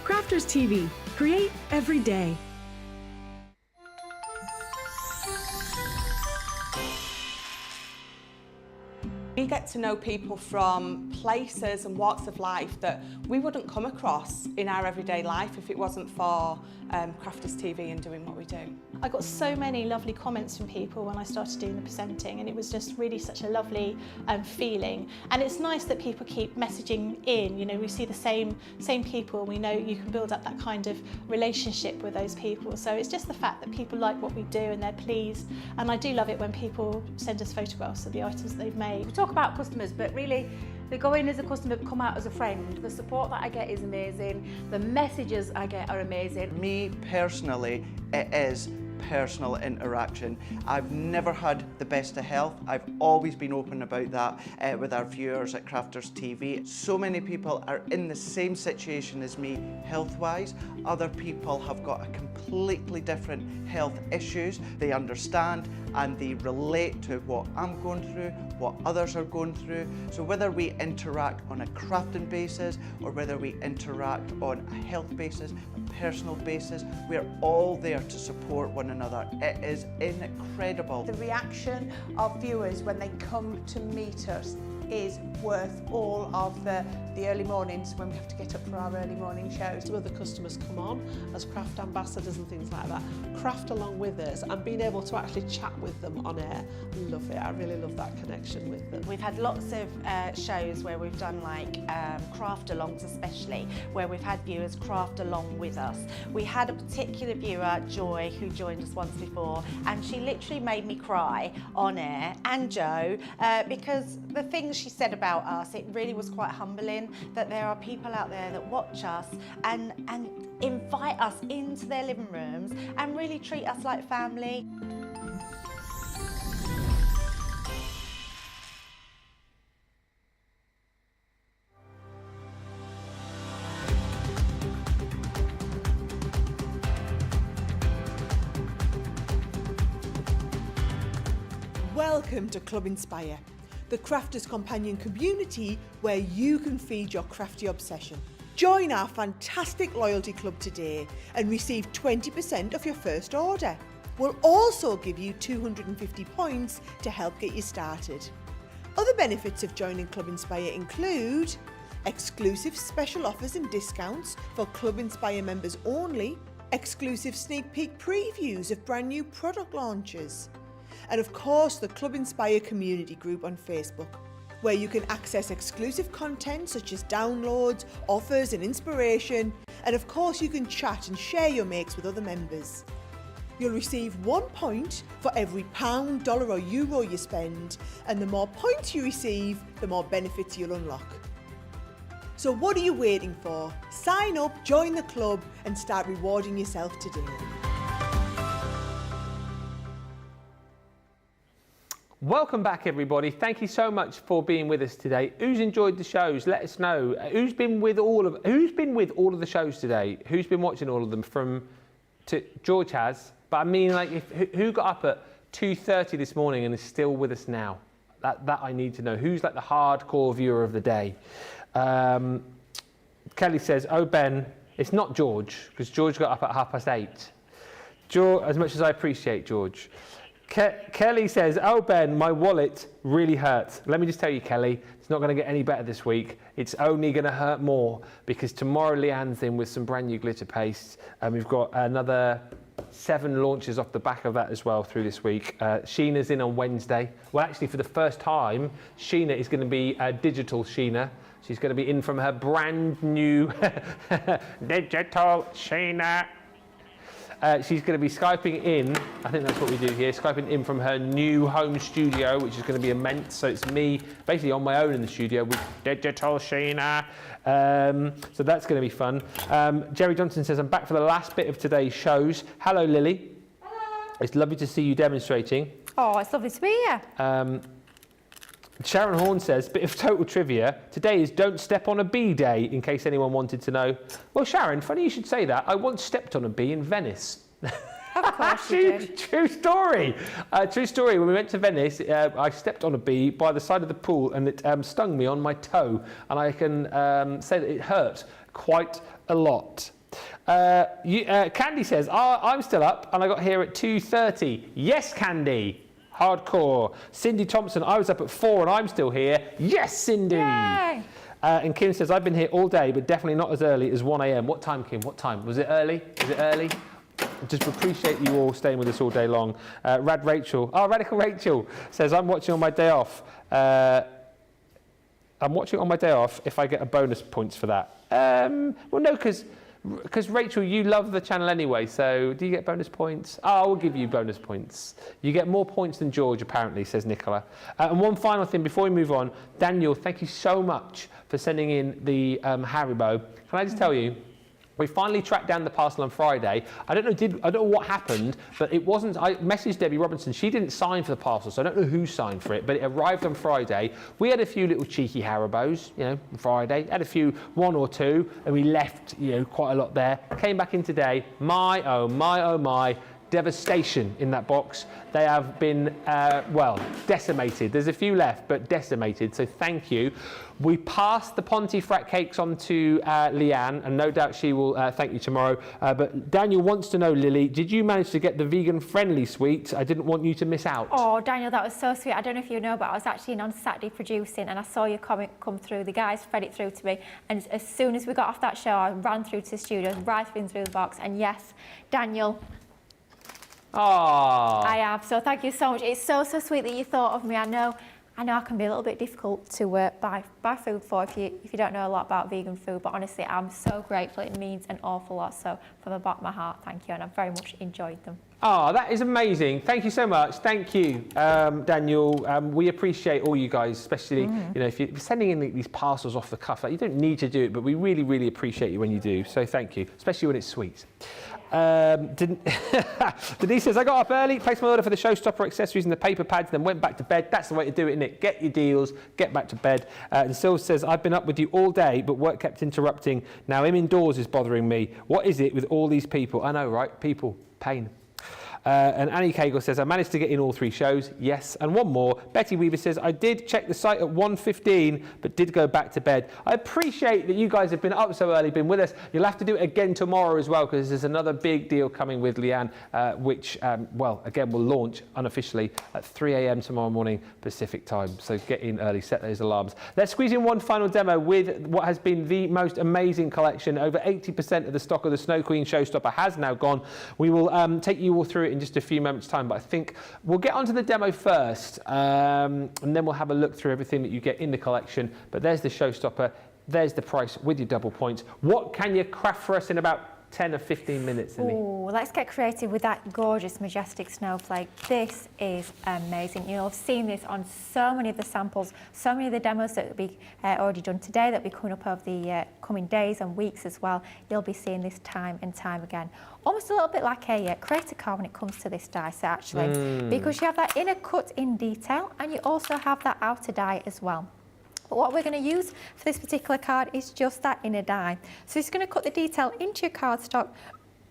Crafters TV, create every day. We get to know people from places and walks of life that we wouldn't come across in our everyday life if it wasn't for Crafters TV and doing what we do. I got so many lovely comments from people when I started doing the presenting, and it was just really such a lovely feeling. And it's nice that people keep messaging in. You know, we see the same people. We know you can build up that kind of relationship with those people. So it's just the fact that people like what we do and they're pleased. And I do love it when people send us photographs of the items that they've made. We talk about customers, but really they go in as a customer, come out as a friend. The support that I get is amazing. The messages I get are amazing. Me personally, it is personal interaction. I've never had the best of health. I've always been open about that with our viewers at Crafters TV. So many people are in the same situation as me health-wise. Other people have got a completely different health issues. They understand and they relate to what I'm going through, what others are going through. So whether we interact on a crafting basis or whether we interact on a health basis, a personal basis, we're all there to support one another. It is incredible. The reaction of viewers when they come to meet us is worth all of the early mornings when we have to get up for our early morning shows. Some of the customers come on as craft ambassadors and things like that, craft along with us, and being able to actually chat with them on air. Love it. I really love that connection with them. We've had lots of shows where we've done like craft alongs, especially where we've had viewers craft along with us. We had a particular viewer, Joy, who joined us once before, and she literally made me cry on air, and Joe, because the things she said about us, it really was quite humbling that there are people out there that watch us and invite us into their living rooms and really treat us like family. Welcome to Club Inspire, the Crafters Companion community where you can feed your crafty obsession. Join our fantastic loyalty club today and receive 20% off your first order. We'll also give you 250 points to help get you started. Other benefits of joining Club Inspire include exclusive special offers and discounts for Club Inspire members only, exclusive sneak peek previews of brand new product launches, and of course the Club Inspire community group on Facebook, where you can access exclusive content such as downloads, offers and inspiration, and of course you can chat and share your makes with other members. You'll receive 1 point for every £, dollar or euro you spend, and the more points you receive, the more benefits you'll unlock. So what are you waiting for? Sign up, join the club and start rewarding yourself today. Welcome back, everybody. Thank you so much for being with us today. Who's enjoyed the shows? Let us know. Who's been with all of the shows today? Who's been watching all of them? George has, but I mean, like, who got up at 2:30 this morning and is still with us now? That I need to know. Who's like the hardcore viewer of the day? Kelly says, "Oh Ben, it's not George because George got up at 8:30." George, as much as I appreciate George. Kelly says, "Oh Ben, my wallet really hurts." Let me just tell you, Kelly, it's not going to get any better this week. It's only going to hurt more because tomorrow Leanne's in with some brand new glitter paste, and we've got another 7 launches off the back of that as well through this week. Sheena's in on Wednesday. Well, actually, for the first time, Sheena is going to be digital Sheena. She's going to be in from her brand new digital Sheena. She's going to be Skyping in, I think that's what we do here, Skyping in from her new home studio, which is going to be immense. So it's me basically on my own in the studio with digital Sheena. So that's going to be fun. Jerry Johnson says, "I'm back for the last bit of today's shows." Hello, Lily. Hello. It's lovely to see you demonstrating. Oh, it's lovely to be here. Sharon Horn says, bit of total trivia. Today is Don't Step on a Bee Day, in case anyone wanted to know. Well, Sharon, funny you should say that. I once stepped on a bee in Venice. Of course you did. True story. True story. When we went to Venice, I stepped on a bee by the side of the pool and it stung me on my toe. And I can say that it hurt quite a lot. Candy says, I'm still up and I got here at 2:30. Yes, Candy. Hardcore. Cindy Thompson, I was up at 4 and I'm still here. Yes, Cindy. Yay. And Kim says, I've been here all day, but definitely not as early as 1 a.m. What time, Kim? What time? Was it early? Was it early? Just appreciate you all staying with us all day long. Radical Rachel says, I'm watching on my day off. I'm watching on my day off if I get a bonus points for that. Well, no, because Rachel, you love the channel anyway, so do you get bonus points? Oh, I will give you bonus points. You get more points than George, apparently, says Nicola. And one final thing before we move on. Daniel, thank you so much for sending in the Haribo. Can I just tell you, We finally tracked down the parcel on Friday. I don't know what happened, but it wasn't. I messaged Debbie Robinson. She didn't sign for the parcel, so I don't know who signed for it. But it arrived on Friday. We had a few little cheeky Haribos, you know, on Friday. Had a few, 1 or 2, and we left, you know, quite a lot there. Came back in today. My oh my oh my. Devastation in that box. They have been, well, decimated. There's a few left, but decimated, so thank you. We passed the Pontefract cakes on to Leanne, and no doubt she will thank you tomorrow. But Daniel wants to know, Lily, did you manage to get the vegan-friendly sweets? I didn't want you to miss out. Oh, Daniel, that was so sweet. I don't know if you know, but I was actually in on Saturday producing, and I saw your comment come through. The guys fed it through to me, and as soon as we got off that show, I ran through to the studio, rifling through the box, and yes, Daniel, oh, I have. So thank you so much. It's so sweet that you thought of me. I know I can be a little bit difficult to buy food for if you don't know a lot about vegan food, but honestly, I'm so grateful. It means an awful lot. So from the bottom of my heart, thank you, and I've very much enjoyed them. Oh, that is amazing. Thank you so much. Thank you, Daniel. We appreciate all you guys, especially, you know, if you're sending in these parcels off the cuff. Like, you don't need to do it, but we really, really appreciate you when you do. So thank you, especially when it's sweet. Denise says, I got up early, placed my order for the Showstopper accessories and the paper pads, then went back to bed. That's the way to do it, isn't it? Get your deals, get back to bed. And Sil says, I've been up with you all day, but work kept interrupting. Now him indoors is bothering me. What is it with all these people? I know, right? People, pain. And Annie Cagle says, I managed to get in all 3 shows. Yes. And one more. Betty Weaver says, I did check the site at 1:15, but did go back to bed. I appreciate that you guys have been up so early, been with us. You'll have to do it again tomorrow as well, because there's another big deal coming with Leanne, which, well, again, will launch unofficially at 3 a.m. tomorrow morning Pacific time. So get in early, set those alarms. Let's squeeze in one final demo with what has been the most amazing collection. Over 80% of the stock of the Snow Queen Showstopper has now gone. We will take you all through it in just a few moments time, but I think we'll get onto the demo first, and then we'll have a look through everything that you get in the collection. But there's the Showstopper, there's the price with your double points. What can you craft for us in about 10 or 15 minutes, Lily? Ooh, let's get creative with that gorgeous, majestic snowflake. This is amazing. You'll have seen this on so many of the samples, so many of the demos that will be already done today, that will be coming up over the coming days and weeks as well. You'll be seeing this time and time again. Almost a little bit like a creator card when it comes to this die set, actually, because you have that inner cut in detail, and you also have that outer die as well. But what we're going to use for this particular card is just that inner die. So it's going to cut the detail into your cardstock,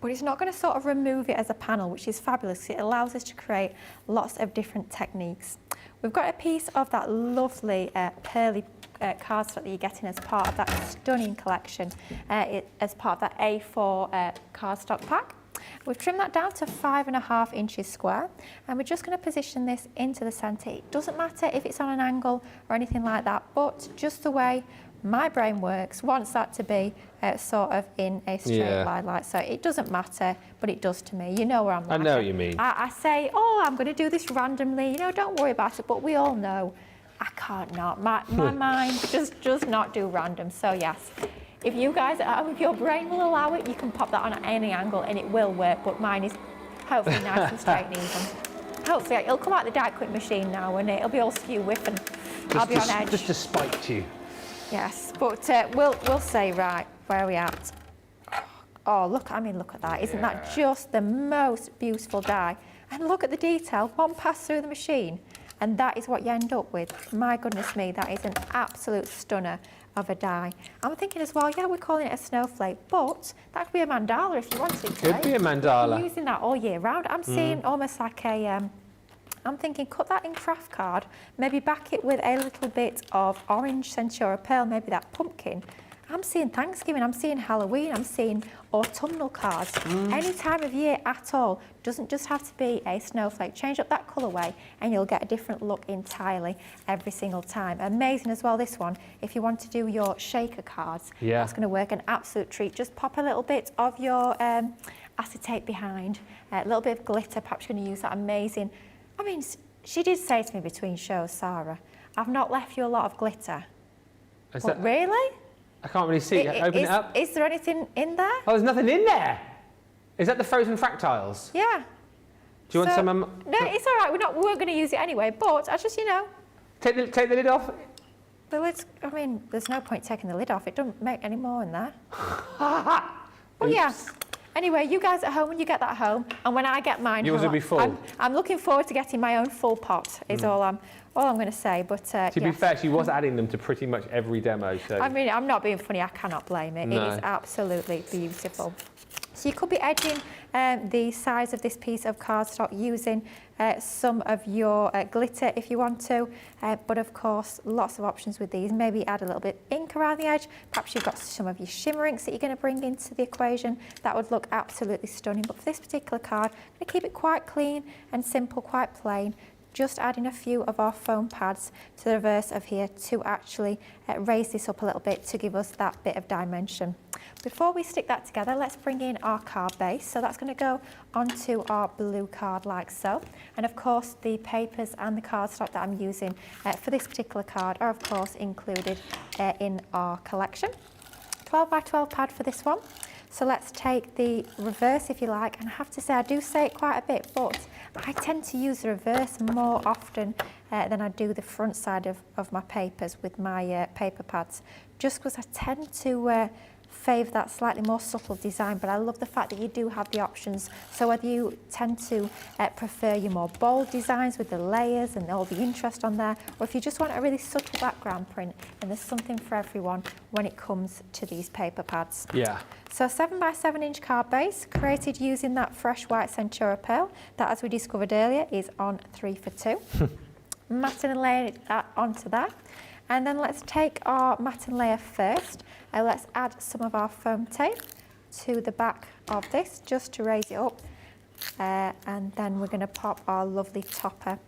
but it's not going to sort of remove it as a panel, which is fabulous. It allows us to create lots of different techniques. We've got a piece of that lovely pearly cardstock that you're getting as part of that stunning collection, as part of that A4 cardstock pack. We've trimmed that down to 5.5 inches square, and we're just going to position this into the centre. It doesn't matter if it's on an angle or anything like that, but just the way my brain works wants that to be sort of in a straight line like so. It doesn't matter, but it does to me. You know where I'm like. I know what you mean. I say, oh, I'm going to do this randomly, you know, don't worry about it, but we all know I can't not. My mind just does not do random. So yes, if you guys, if your brain will allow it, you can pop that on at any angle and it will work, but mine is hopefully nice and straight and even. Hopefully it'll come out the die cut machine now and it'll be all skew whiff and I'll be on edge. Just to spite you. Yes, but we'll say, right, where are we at? Oh, look, I mean, look at that. Isn't that just the most beautiful die? And look at the detail, one pass through the machine, and that is what you end up with. My goodness me, that is an absolute stunner of a die. I'm thinking as well, yeah, we're calling it a snowflake, but that could be a mandala if you wanted to. Could be a mandala. You're using that all year round. I'm seeing almost like a, I'm thinking cut that in craft card, maybe back it with a little bit of orange Centura pearl, maybe that pumpkin. I'm seeing Thanksgiving, I'm seeing Halloween, I'm seeing autumnal cards. Any time of year at all. Doesn't just have to be a snowflake. Change up that colourway and you'll get a different look entirely every single time. Amazing as well, this one. If you want to do your shaker cards, that's going to work an absolute treat. Just pop a little bit of your acetate behind, a little bit of glitter, perhaps you're going to use that amazing. I mean, she did say to me between shows, Sarah, I've not left you a lot of glitter. But really? I can't really see. Open it up. Is there anything in there? Oh, there's nothing in there. Is that the frozen fractiles? Yeah. Do you want some? No, it's all right. We weren't going to use it anyway. But I just, you know. Take the lid off. The lid's. I mean, there's no point taking the lid off. It doesn't make any more in there. Well, yeah. Anyway, you guys at home, when you get that home, and when I get mine Yours home, will be full. I'm looking forward to getting my own full pot, is all I'm going to say. But to be fair, she was adding them to pretty much every demo. So I mean, I'm not being funny. I cannot blame it. No. It is absolutely beautiful. So you could be edging the size of this piece of cardstock using some of your glitter if you want to, but of course lots of options with these. Maybe add a little bit of ink around the edge. Perhaps you've got some of your shimmer inks that you're going to bring into the equation. That would look absolutely stunning. But for this particular card, I'm going to keep it quite clean and simple, quite plain. Just adding a few of our foam pads to the reverse of here to actually raise this up a little bit to give us that bit of dimension. Before we stick that together, let's bring in our card base. So that's going to go onto our blue card like so. And of course, the papers and the cardstock that I'm using for this particular card are of course included in our collection. 12 by 12 pad for this one. So let's take the reverse if you like, and I have to say I do say it quite a bit, but I tend to use the reverse more often than I do the front side of my papers with my paper pads, just because I tend to favour that slightly more subtle design, but I love the fact that you do have the options. So whether you tend to prefer your more bold designs with the layers and all the interest on there, or if you just want a really subtle background print, and there's something for everyone when it comes to these paper pads. Yeah. So 7 by 7 inch card base created using that fresh white Centura pearl that, as we discovered earlier, is on 3 for 2. Matting and layering that onto that. And then let's take our matte and layer first. Let's add some of our foam tape to the back of this just to raise it up. And then we're going to pop our lovely topper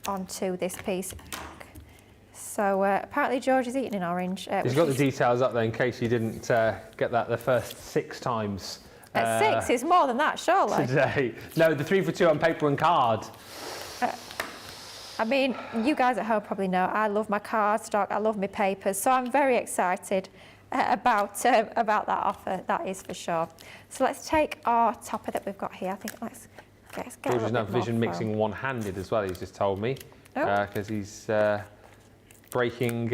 onto this piece. So apparently George is eating an orange. He's got the details up there in case you didn't get that the first 6 times. At 6, it's more than that, surely. Today. No, the 3 for 2 on paper and card. I mean, you guys at home probably know I love my cardstock, I love my papers, so I'm very excited about that offer, that is for sure. So let's take our topper that we've got here. I think let's get George is now a bit more vision mixing foam. one-handed as well, he's just told me, because he's breaking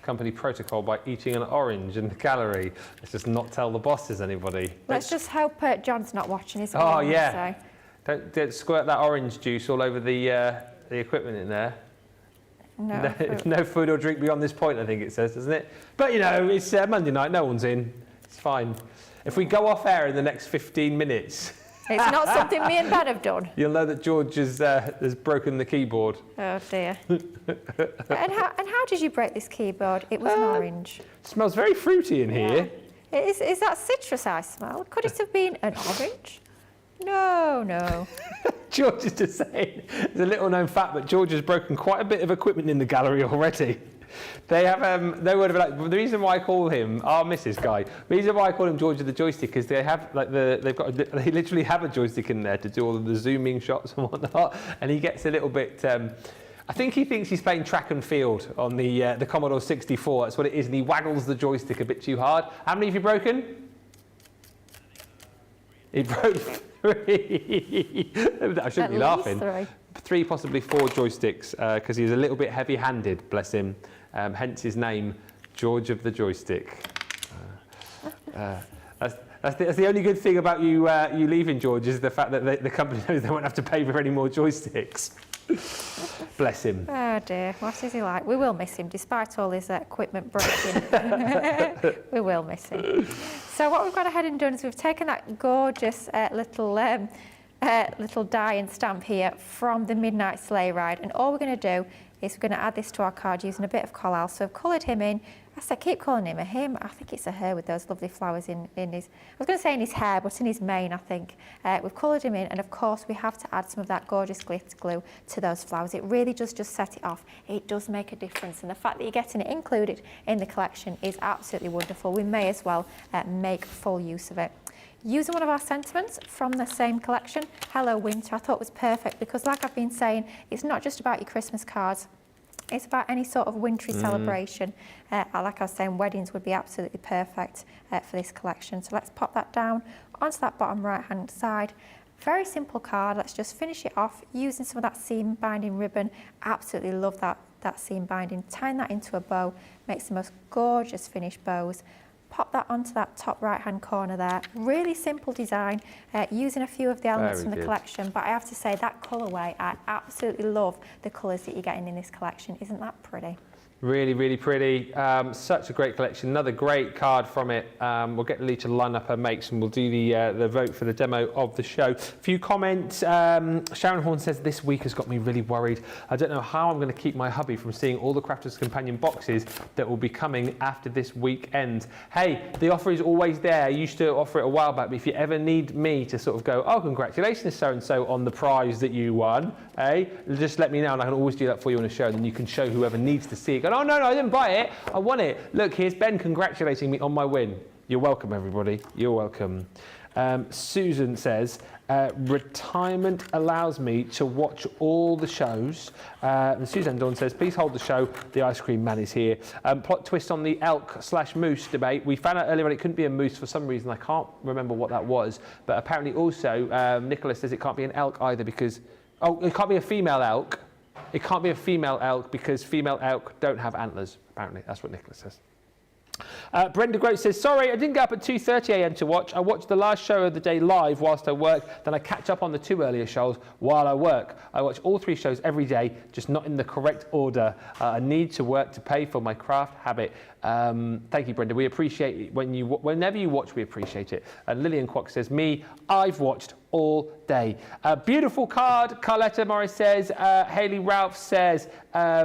company protocol by eating an orange in the gallery. Let's just not tell the bosses anybody. Let's just hope John's not watching, is Oh yeah, don't squirt that orange juice all over the equipment in there. No food or drink beyond this point, I think it says, doesn't it? But you know, it's Monday night, no one's in. It's fine. If we go off air in the next 15 minutes... It's not something me and Ben have done. You'll know that George has broken the keyboard. Oh dear. and how did you break this keyboard? It was an orange. Smells very fruity in here. Is that citrus I smell? Could it have been an orange? No. George is just saying, it's a little known fact, but George has broken quite a bit of equipment in the gallery already. They have no word of like. The reason why I call him our Mrs. guy, the reason why I call him George of the joystick is they have like they literally have a joystick in there to do all of the zooming shots and whatnot, and he gets a little bit. I think he thinks he's playing track and field on the Commodore 64. That's what it is, and he waggles the joystick a bit too hard. How many have you broken? He broke 3. I shouldn't be laughing. 3, possibly 4 joysticks, because he's a little bit heavy-handed, bless him. Hence his name, George of the Joystick. That's the only good thing about you leaving, George, is the fact that the company knows they won't have to pay for any more joysticks. Bless him. Oh dear, what is he like? We will miss him, despite all his equipment breaking. We will miss him. So what we've gone ahead and done is we've taken that gorgeous little die and stamp here from the Midnight Sleigh Ride, and all we're going to do is we're going to add this to our card using a bit of Collal. So I've coloured him in. I said keep calling him a him. I think it's a her with those lovely flowers in his, I was going to say in his hair, but in his mane, I think. We've coloured him in, and of course we have to add some of that gorgeous glitter glue to those flowers. It really does just set it off. It does make a difference, and the fact that you're getting it included in the collection is absolutely wonderful. We may as well make full use of it. Using one of our sentiments from the same collection, Hello Winter, I thought was perfect because, like I've been saying, it's not just about your Christmas cards. It's about any sort of wintry celebration. Like I was saying, weddings would be absolutely perfect for this collection. So let's pop that down onto that bottom right-hand side. Very simple card. Let's just finish it off using some of that seam binding ribbon. Absolutely love that seam binding. Tying that into a bow makes the most gorgeous finished bows. pop that onto that top right-hand corner there. Really simple design, using a few of the elements from the collection, but I have to say that colourway, I absolutely love the colours that you're getting in this collection. Isn't that pretty? Really, really pretty. Such a great collection. Another great card from it. We'll get Lily to line up her makes and we'll do the vote for the demo of the show. A few comments. Sharon Horn says, this week has got me really worried. I don't know how I'm going to keep my hubby from seeing all the Crafter's Companion boxes that will be coming after this weekend. Hey, the offer is always there. I used to offer it a while back, but if you ever need me to sort of go, oh, congratulations, so-and-so, on the prize that you won, hey, just let me know and I can always do that for you on a show. And then you can show whoever needs to see it. Oh, no, I didn't buy it. I won it. Look, here's Ben congratulating me on my win. You're welcome, everybody. You're welcome. Susan says, retirement allows me to watch all the shows. And Suzanne Dawn says, please hold the show. The ice cream man is here. Plot twist on the elk/moose debate. We found out earlier on it couldn't be a moose for some reason. I can't remember what that was. But apparently also, Nicholas says it can't be an elk either because, oh, it can't be a female elk. It can't be a female elk because female elk don't have antlers, apparently. That's what Nicholas says. Brenda Grote says, sorry, I didn't get up at 2:30 a.m. to watch. I watched the last show of the day live whilst I work. Then I catch up on the 2 earlier shows while I work. I watch all 3 shows every day, just not in the correct order. I need to work to pay for my craft habit. Thank you, Brenda. We appreciate it. Whenever you watch, we appreciate it. And Lillian Kwok says, me, I've watched all day. Beautiful card, Carletta Morris says. Hayley Ralph says,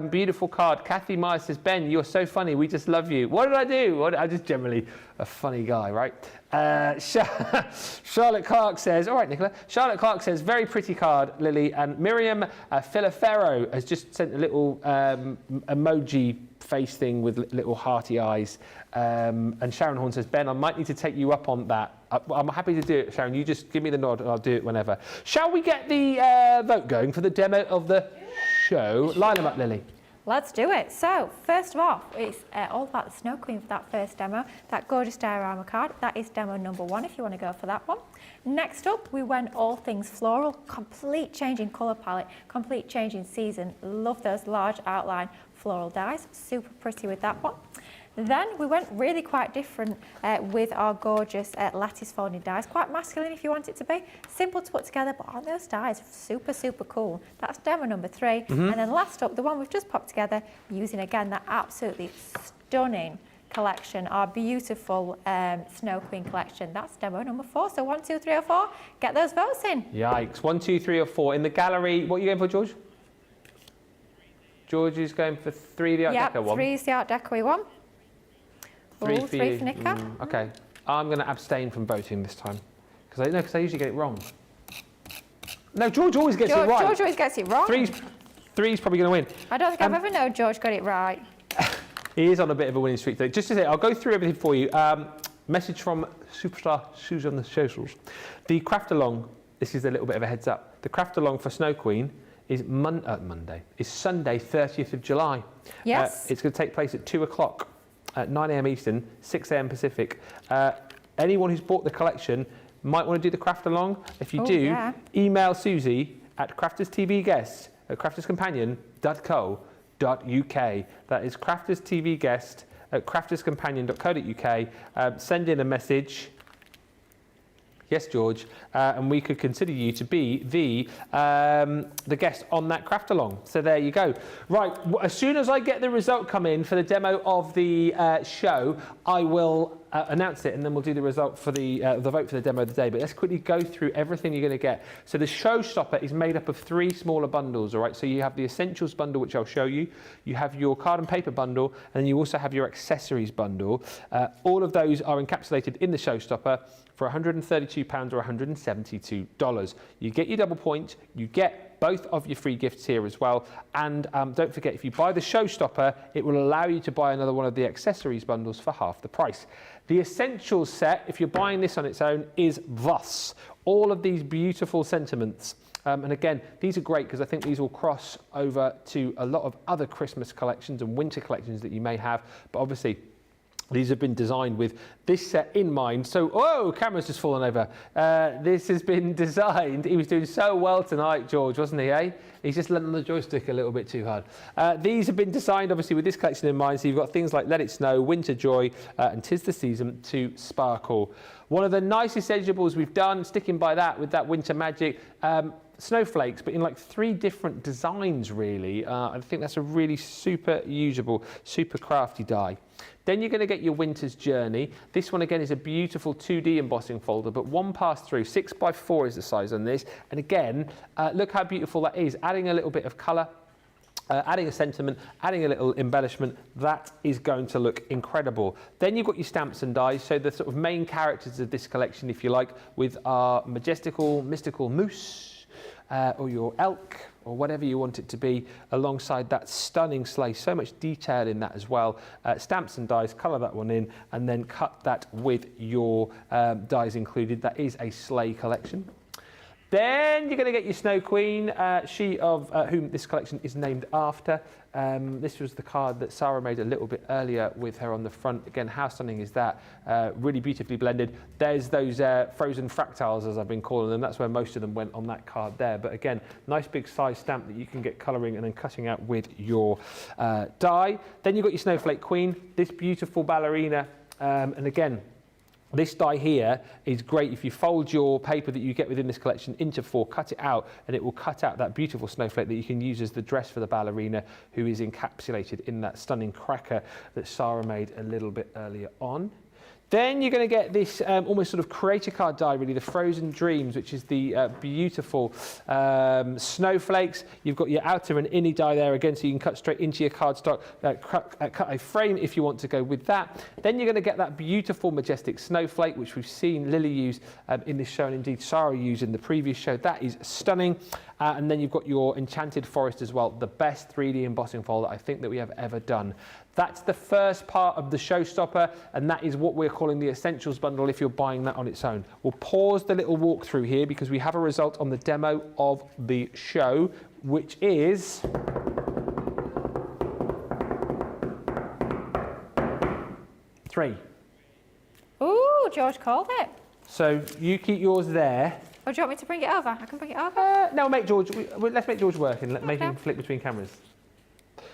beautiful card. Kathy Myers says, Ben, you're so funny. We just love you. What did I do? I'm just generally a funny guy, right? Charlotte Clark says, all right, Nicola. Charlotte Clark says, very pretty card, Lily. And Miriam Filafero has just sent a little emoji face thing with little hearty eyes. And Sharon Horn says, Ben, I might need to take you up on that. I'm happy to do it, Sharon. You just give me the nod and I'll do it whenever. Shall we get the vote going for the demo of the show? Line them up, Lily. Let's do it. So, first of all, it's all about the Snow Queen for that first demo. That gorgeous diorama card. That is demo number 1 if you want to go for that one. Next up, we went all things floral. Complete change in colour palette. Complete change in season. Love those large outline floral dies. Super pretty with that one. Then we went really quite different with our gorgeous lattice folding dies. Quite masculine if you want it to be. Simple to put together, but aren't those dies super, super cool? That's demo number 3. And then last up, the one we've just popped together, using again that absolutely stunning collection, our beautiful Snow Queen collection. That's demo number 4. So 1, 2, 3 or 4, get those votes in. Yikes. 1, 2, 3 or 4. In the gallery, what are you going for, George? George is going for 3, the Art Deco one. 3 is the Art Deco one. 3 for 3 for Nicola. Okay, I'm going to abstain from voting this time because I usually get it wrong. No, George always gets it right. George always gets it wrong. 3's probably going to win. I don't think I've ever known George got it right. He is on a bit of a winning streak today. Just to say, I'll go through everything for you. Message from superstar Susan on the socials. The craft along. This is a little bit of a heads up. The craft along for Snow Queen is Monday. Is Sunday, 30th of July. Yes. It's going to take place at 2 o'clock. At 9 a.m. Eastern, 6 a.m. Pacific. Anyone who's bought the collection might want to do the craft along. If you do, email Susie at crafterstvguest@crafterscompanion.co.uk. That is crafterstvguest@crafterscompanion.co.uk. Send in a message. Yes, George, and we could consider you to be the guest on that craft along. So there you go. Right, as soon as I get the result come in for the demo of the show, I will announce it, and then we'll do the result for the vote for the demo of the day. But let's quickly go through everything you're going to get. So the Showstopper is made up of 3 smaller bundles, all right? So you have the Essentials bundle, which I'll show you. You have your card and paper bundle, and then you also have your accessories bundle. All of those are encapsulated in the Showstopper for £132 or $172. You get your double point, you get both of your free gifts here as well, and don't forget, if you buy the Showstopper, it will allow you to buy another one of the accessories bundles for half the price. The Essentials set, if you're buying this on its own, is thus. All of these beautiful sentiments. And again, these are great because I think these will cross over to a lot of other Christmas collections and winter collections that you may have, but obviously These have been designed with this set in mind. So, oh, camera's just fallen over. This has been designed. He was doing so well tonight, George, wasn't he, eh? He's just letting the joystick a little bit too hard. These have been designed, obviously, with this collection in mind. So you've got things like Let It Snow, Winter Joy, and 'Tis the Season to Sparkle. One of the nicest edgeables we've done, sticking by that with that Winter Magic, snowflakes, but in like 3 different designs, really. I think that's a really super usable, super crafty die. Then you're going to get your Winter's Journey. This one again is a beautiful 2D embossing folder, but 1 pass through, 6x4 is the size on this. And again, look how beautiful that is, adding a little bit of colour, adding a sentiment, adding a little embellishment. That is going to look incredible. Then you've got your stamps and dies, so the sort of main characters of this collection, if you like, with our majestical, mystical moose, or your elk, or whatever you want it to be, alongside that stunning sleigh. So much detail in that as well. Stamps and dies, colour that one in, and then cut that with your dies included. That is a sleigh collection. Then you're going to get your Snow Queen, she of whom this collection is named after. This was the card that Sarah made a little bit earlier with her on the front. Again, how stunning is that? Really beautifully blended. There's those frozen fractals, as I've been calling them. That's where most of them went on that card there. But again, nice big size stamp that you can get colouring and then cutting out with your die. Then you've got your Snowflake Queen, this beautiful ballerina. And again, this die here is great if you fold your paper that you get within this collection into 4, cut it out, and it will cut out that beautiful snowflake that you can use as the dress for the ballerina, who is encapsulated in that stunning cracker that Sarah made a little bit earlier on. Then you're going to get this almost sort of creator card die, really, the Frozen Dreams, which is the beautiful snowflakes. You've got your outer and inner die there again, so you can cut straight into your cardstock, cut a frame if you want to go with that. Then you're going to get that beautiful majestic snowflake, which we've seen Lily use in this show, and indeed Sarah used in the previous show. That is stunning. And then you've got your Enchanted Forest as well, the best 3D embossing folder I think that we have ever done. That's the first part of the Showstopper, and that is what we're calling the Essentials Bundle if you're buying that on its own. We'll pause the little walkthrough here because we have a result on the demo of the show, which is... three. Ooh, George called it. So you keep yours there. Or do you want me to bring it over? I can bring it over. No, make George. Let's make George work and make him flick between cameras.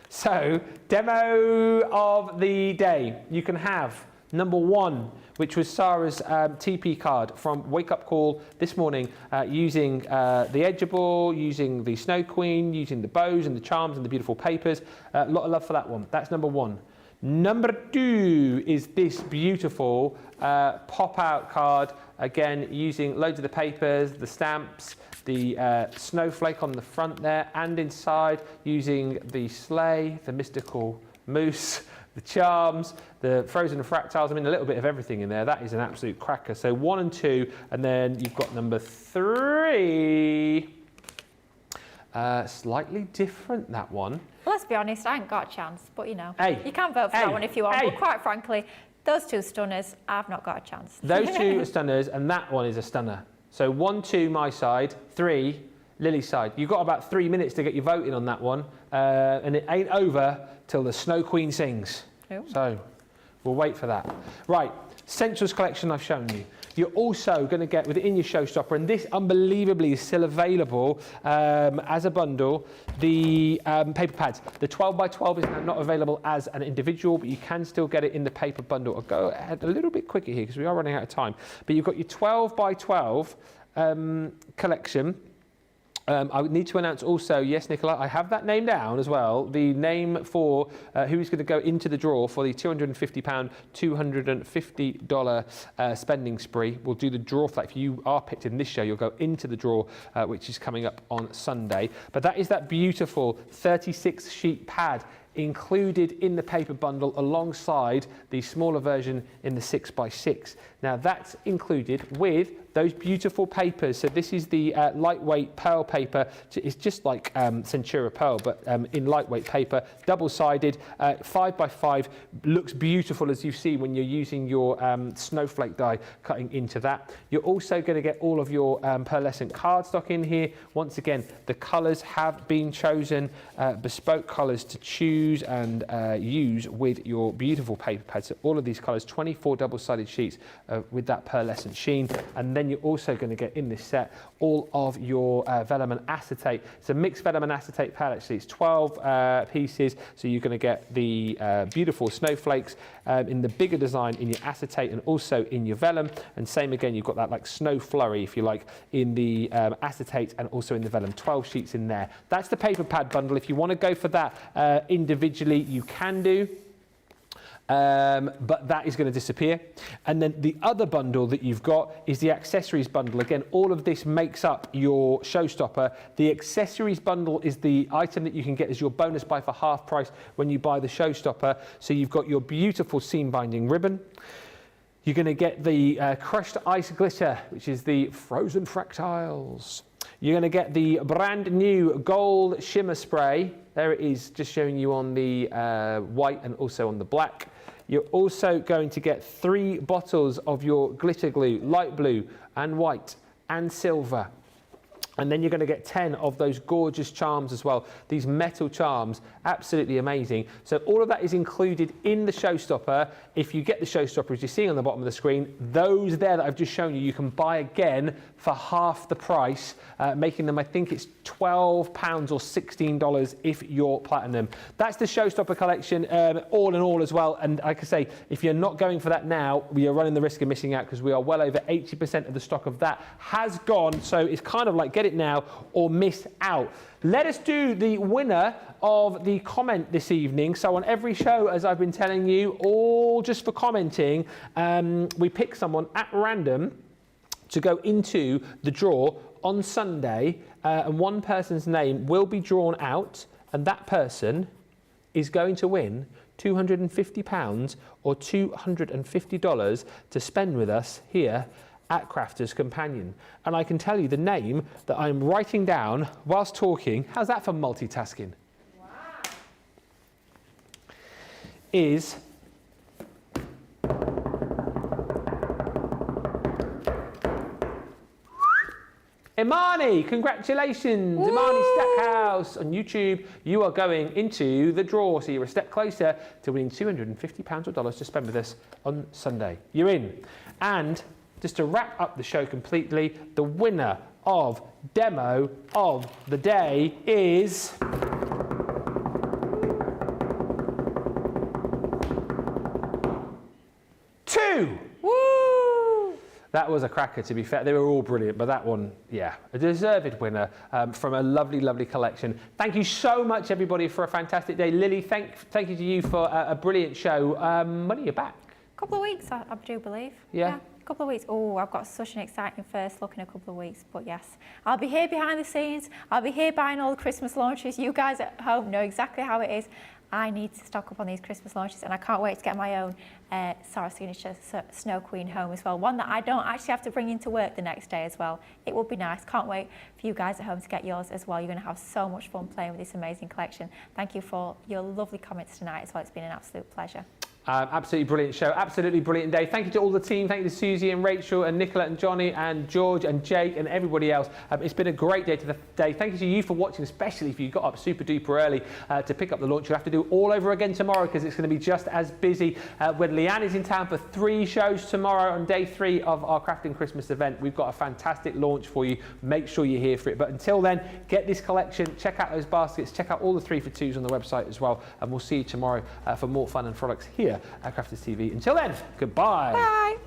So, demo of the day. You can have number 1, which was Sarah's TP card from Wake Up Call this morning, using the edgeable, using the Snow Queen, using the bows and the charms and the beautiful papers. A lot of love for that one. That's number 1. Number 2 is this beautiful pop-out card, again using loads of the papers, the stamps, the snowflake on the front there, and inside using the sleigh, the mystical moose, the charms, the frozen fractals. I mean, a little bit of everything in there. That is an absolute cracker. So 1 and 2, and then you've got number 3. Slightly different, that one. Well, let's be honest, I ain't got a chance, but you know, hey, you can vote for that one if you want. But quite frankly, those 2 stunners, I've not got a chance. Those 2 are stunners, and that one is a stunner. So 1, 2, my side, 3, Lily's side. You've got about 3 minutes to get your vote in on that one, and it ain't over till the Snow Queen sings. Ooh. So we'll wait for that. Right, Essentials collection I've shown you. You're also going to get within your Showstopper, and this unbelievably is still available as a bundle, the paper pads. The 12x12 is now not available as an individual, but you can still get it in the paper bundle. I'll go ahead a little bit quicker here because we are running out of time. But you've got your 12x12 collection. I would need to announce also, yes, Nicola, I have that name down as well, the name for who's going to go into the draw for the £250, $250 spending spree. We'll do the draw for that. If you are picked in this show, you'll go into the draw, which is coming up on Sunday. But that is that beautiful 36-sheet pad included in the paper bundle alongside the smaller version in the 6x6. Now that's included with those beautiful papers. So this is the lightweight pearl paper. It's just like Centura pearl, but in lightweight paper, double-sided, 5x5, looks beautiful as you see when you're using your Snowflake die cutting into that. You're also going to get all of your pearlescent cardstock in here. Once again, the colours have been chosen, bespoke colours to choose and use with your beautiful paper pads. So all of these colours, 24 double-sided sheets with that pearlescent sheen, and then you're also going to get in this set all of your vellum and acetate. It's a mixed vellum and acetate pad actually. It's 12 pieces, so you're going to get the beautiful snowflakes in the bigger design in your acetate and also in your vellum, and same again, you've got that like snow flurry if you like in the acetate and also in the vellum. 12 sheets in there. That's the paper pad bundle. If you want to go for that individually, you can do. But that is going to disappear. And then the other bundle that you've got is the accessories bundle. Again, all of this makes up your Showstopper. The accessories bundle is the item that you can get as your bonus buy for half price when you buy the Showstopper. So you've got your beautiful seam binding ribbon. You're going to get the crushed ice glitter, which is the frozen fractals. You're going to get the brand new gold shimmer spray. There it is, just showing you on the white and also on the black. You're also going to get 3 bottles of your glitter glue, light blue and white and silver. And then you're going to get 10 of those gorgeous charms as well. These metal charms, absolutely amazing. So all of that is included in the Showstopper. If you get the Showstopper, as you're seeing on the bottom of the screen, those there that I've just shown you, you can buy again for half the price, making them, I think it's £12 or $16 if you're platinum. That's the Showstopper collection, all in all as well. And like I say, if you're not going for that now, we are running the risk of missing out because we are well over 80% of the stock of that has gone. So it's kind of like get it now or miss out. Let us do the winner of the comment this evening. So on every show, as I've been telling you, all just for commenting, we pick someone at random to go into the draw on Sunday, and one person's name will be drawn out, and that person is going to win £250 or $250 to spend with us here at Crafters Companion. And I can tell you the name that I'm writing down whilst talking, how's that for multitasking? Wow. Is Imani. Congratulations. Woo! Imani Stackhouse on YouTube. You are going into the draw, so you're a step closer to winning £250 or dollars to spend with us on Sunday. You're in. And just to wrap up the show completely, the winner of Demo of the Day is... two! Woo! That was a cracker, to be fair. They were all brilliant, but that one, yeah, a deserved winner from a lovely, lovely collection. Thank you so much, everybody, for a fantastic day. Lily, thank you to you for a brilliant show. When are you back? A couple of weeks, I do believe. Yeah. A couple of weeks. Oh, I've got such an exciting first look in a couple of weeks. But yes, I'll be here behind the scenes. I'll be here buying all the Christmas launches. You guys at home know exactly how it is. I need to stock up on these Christmas launches, and I can't wait to get my own Sarah Signature Snow Queen home as well. One that I don't actually have to bring into work the next day as well. It will be nice. Can't wait for you guys at home to get yours as well. You're going to have so much fun playing with this amazing collection. Thank you for your lovely comments tonight as well. It's been an absolute pleasure. Absolutely brilliant show, absolutely brilliant day. Thank you to all the team. Thank you to Susie and Rachel and Nicola and Johnny and George and Jake and everybody else. It's been a great day today. Thank you to you for watching, especially if you got up super duper early to pick up the launch. You'll have to do all over again tomorrow because it's going to be just as busy. When Leanne is in town for 3 shows tomorrow on day 3 of our Crafting Christmas event, we've got a fantastic launch for you. Make sure you're here for it. But until then, get this collection, check out those baskets, check out all the 3 for 2s on the website as well. And we'll see you tomorrow for more fun and frolics here at Crafters TV. Until then, goodbye. Bye.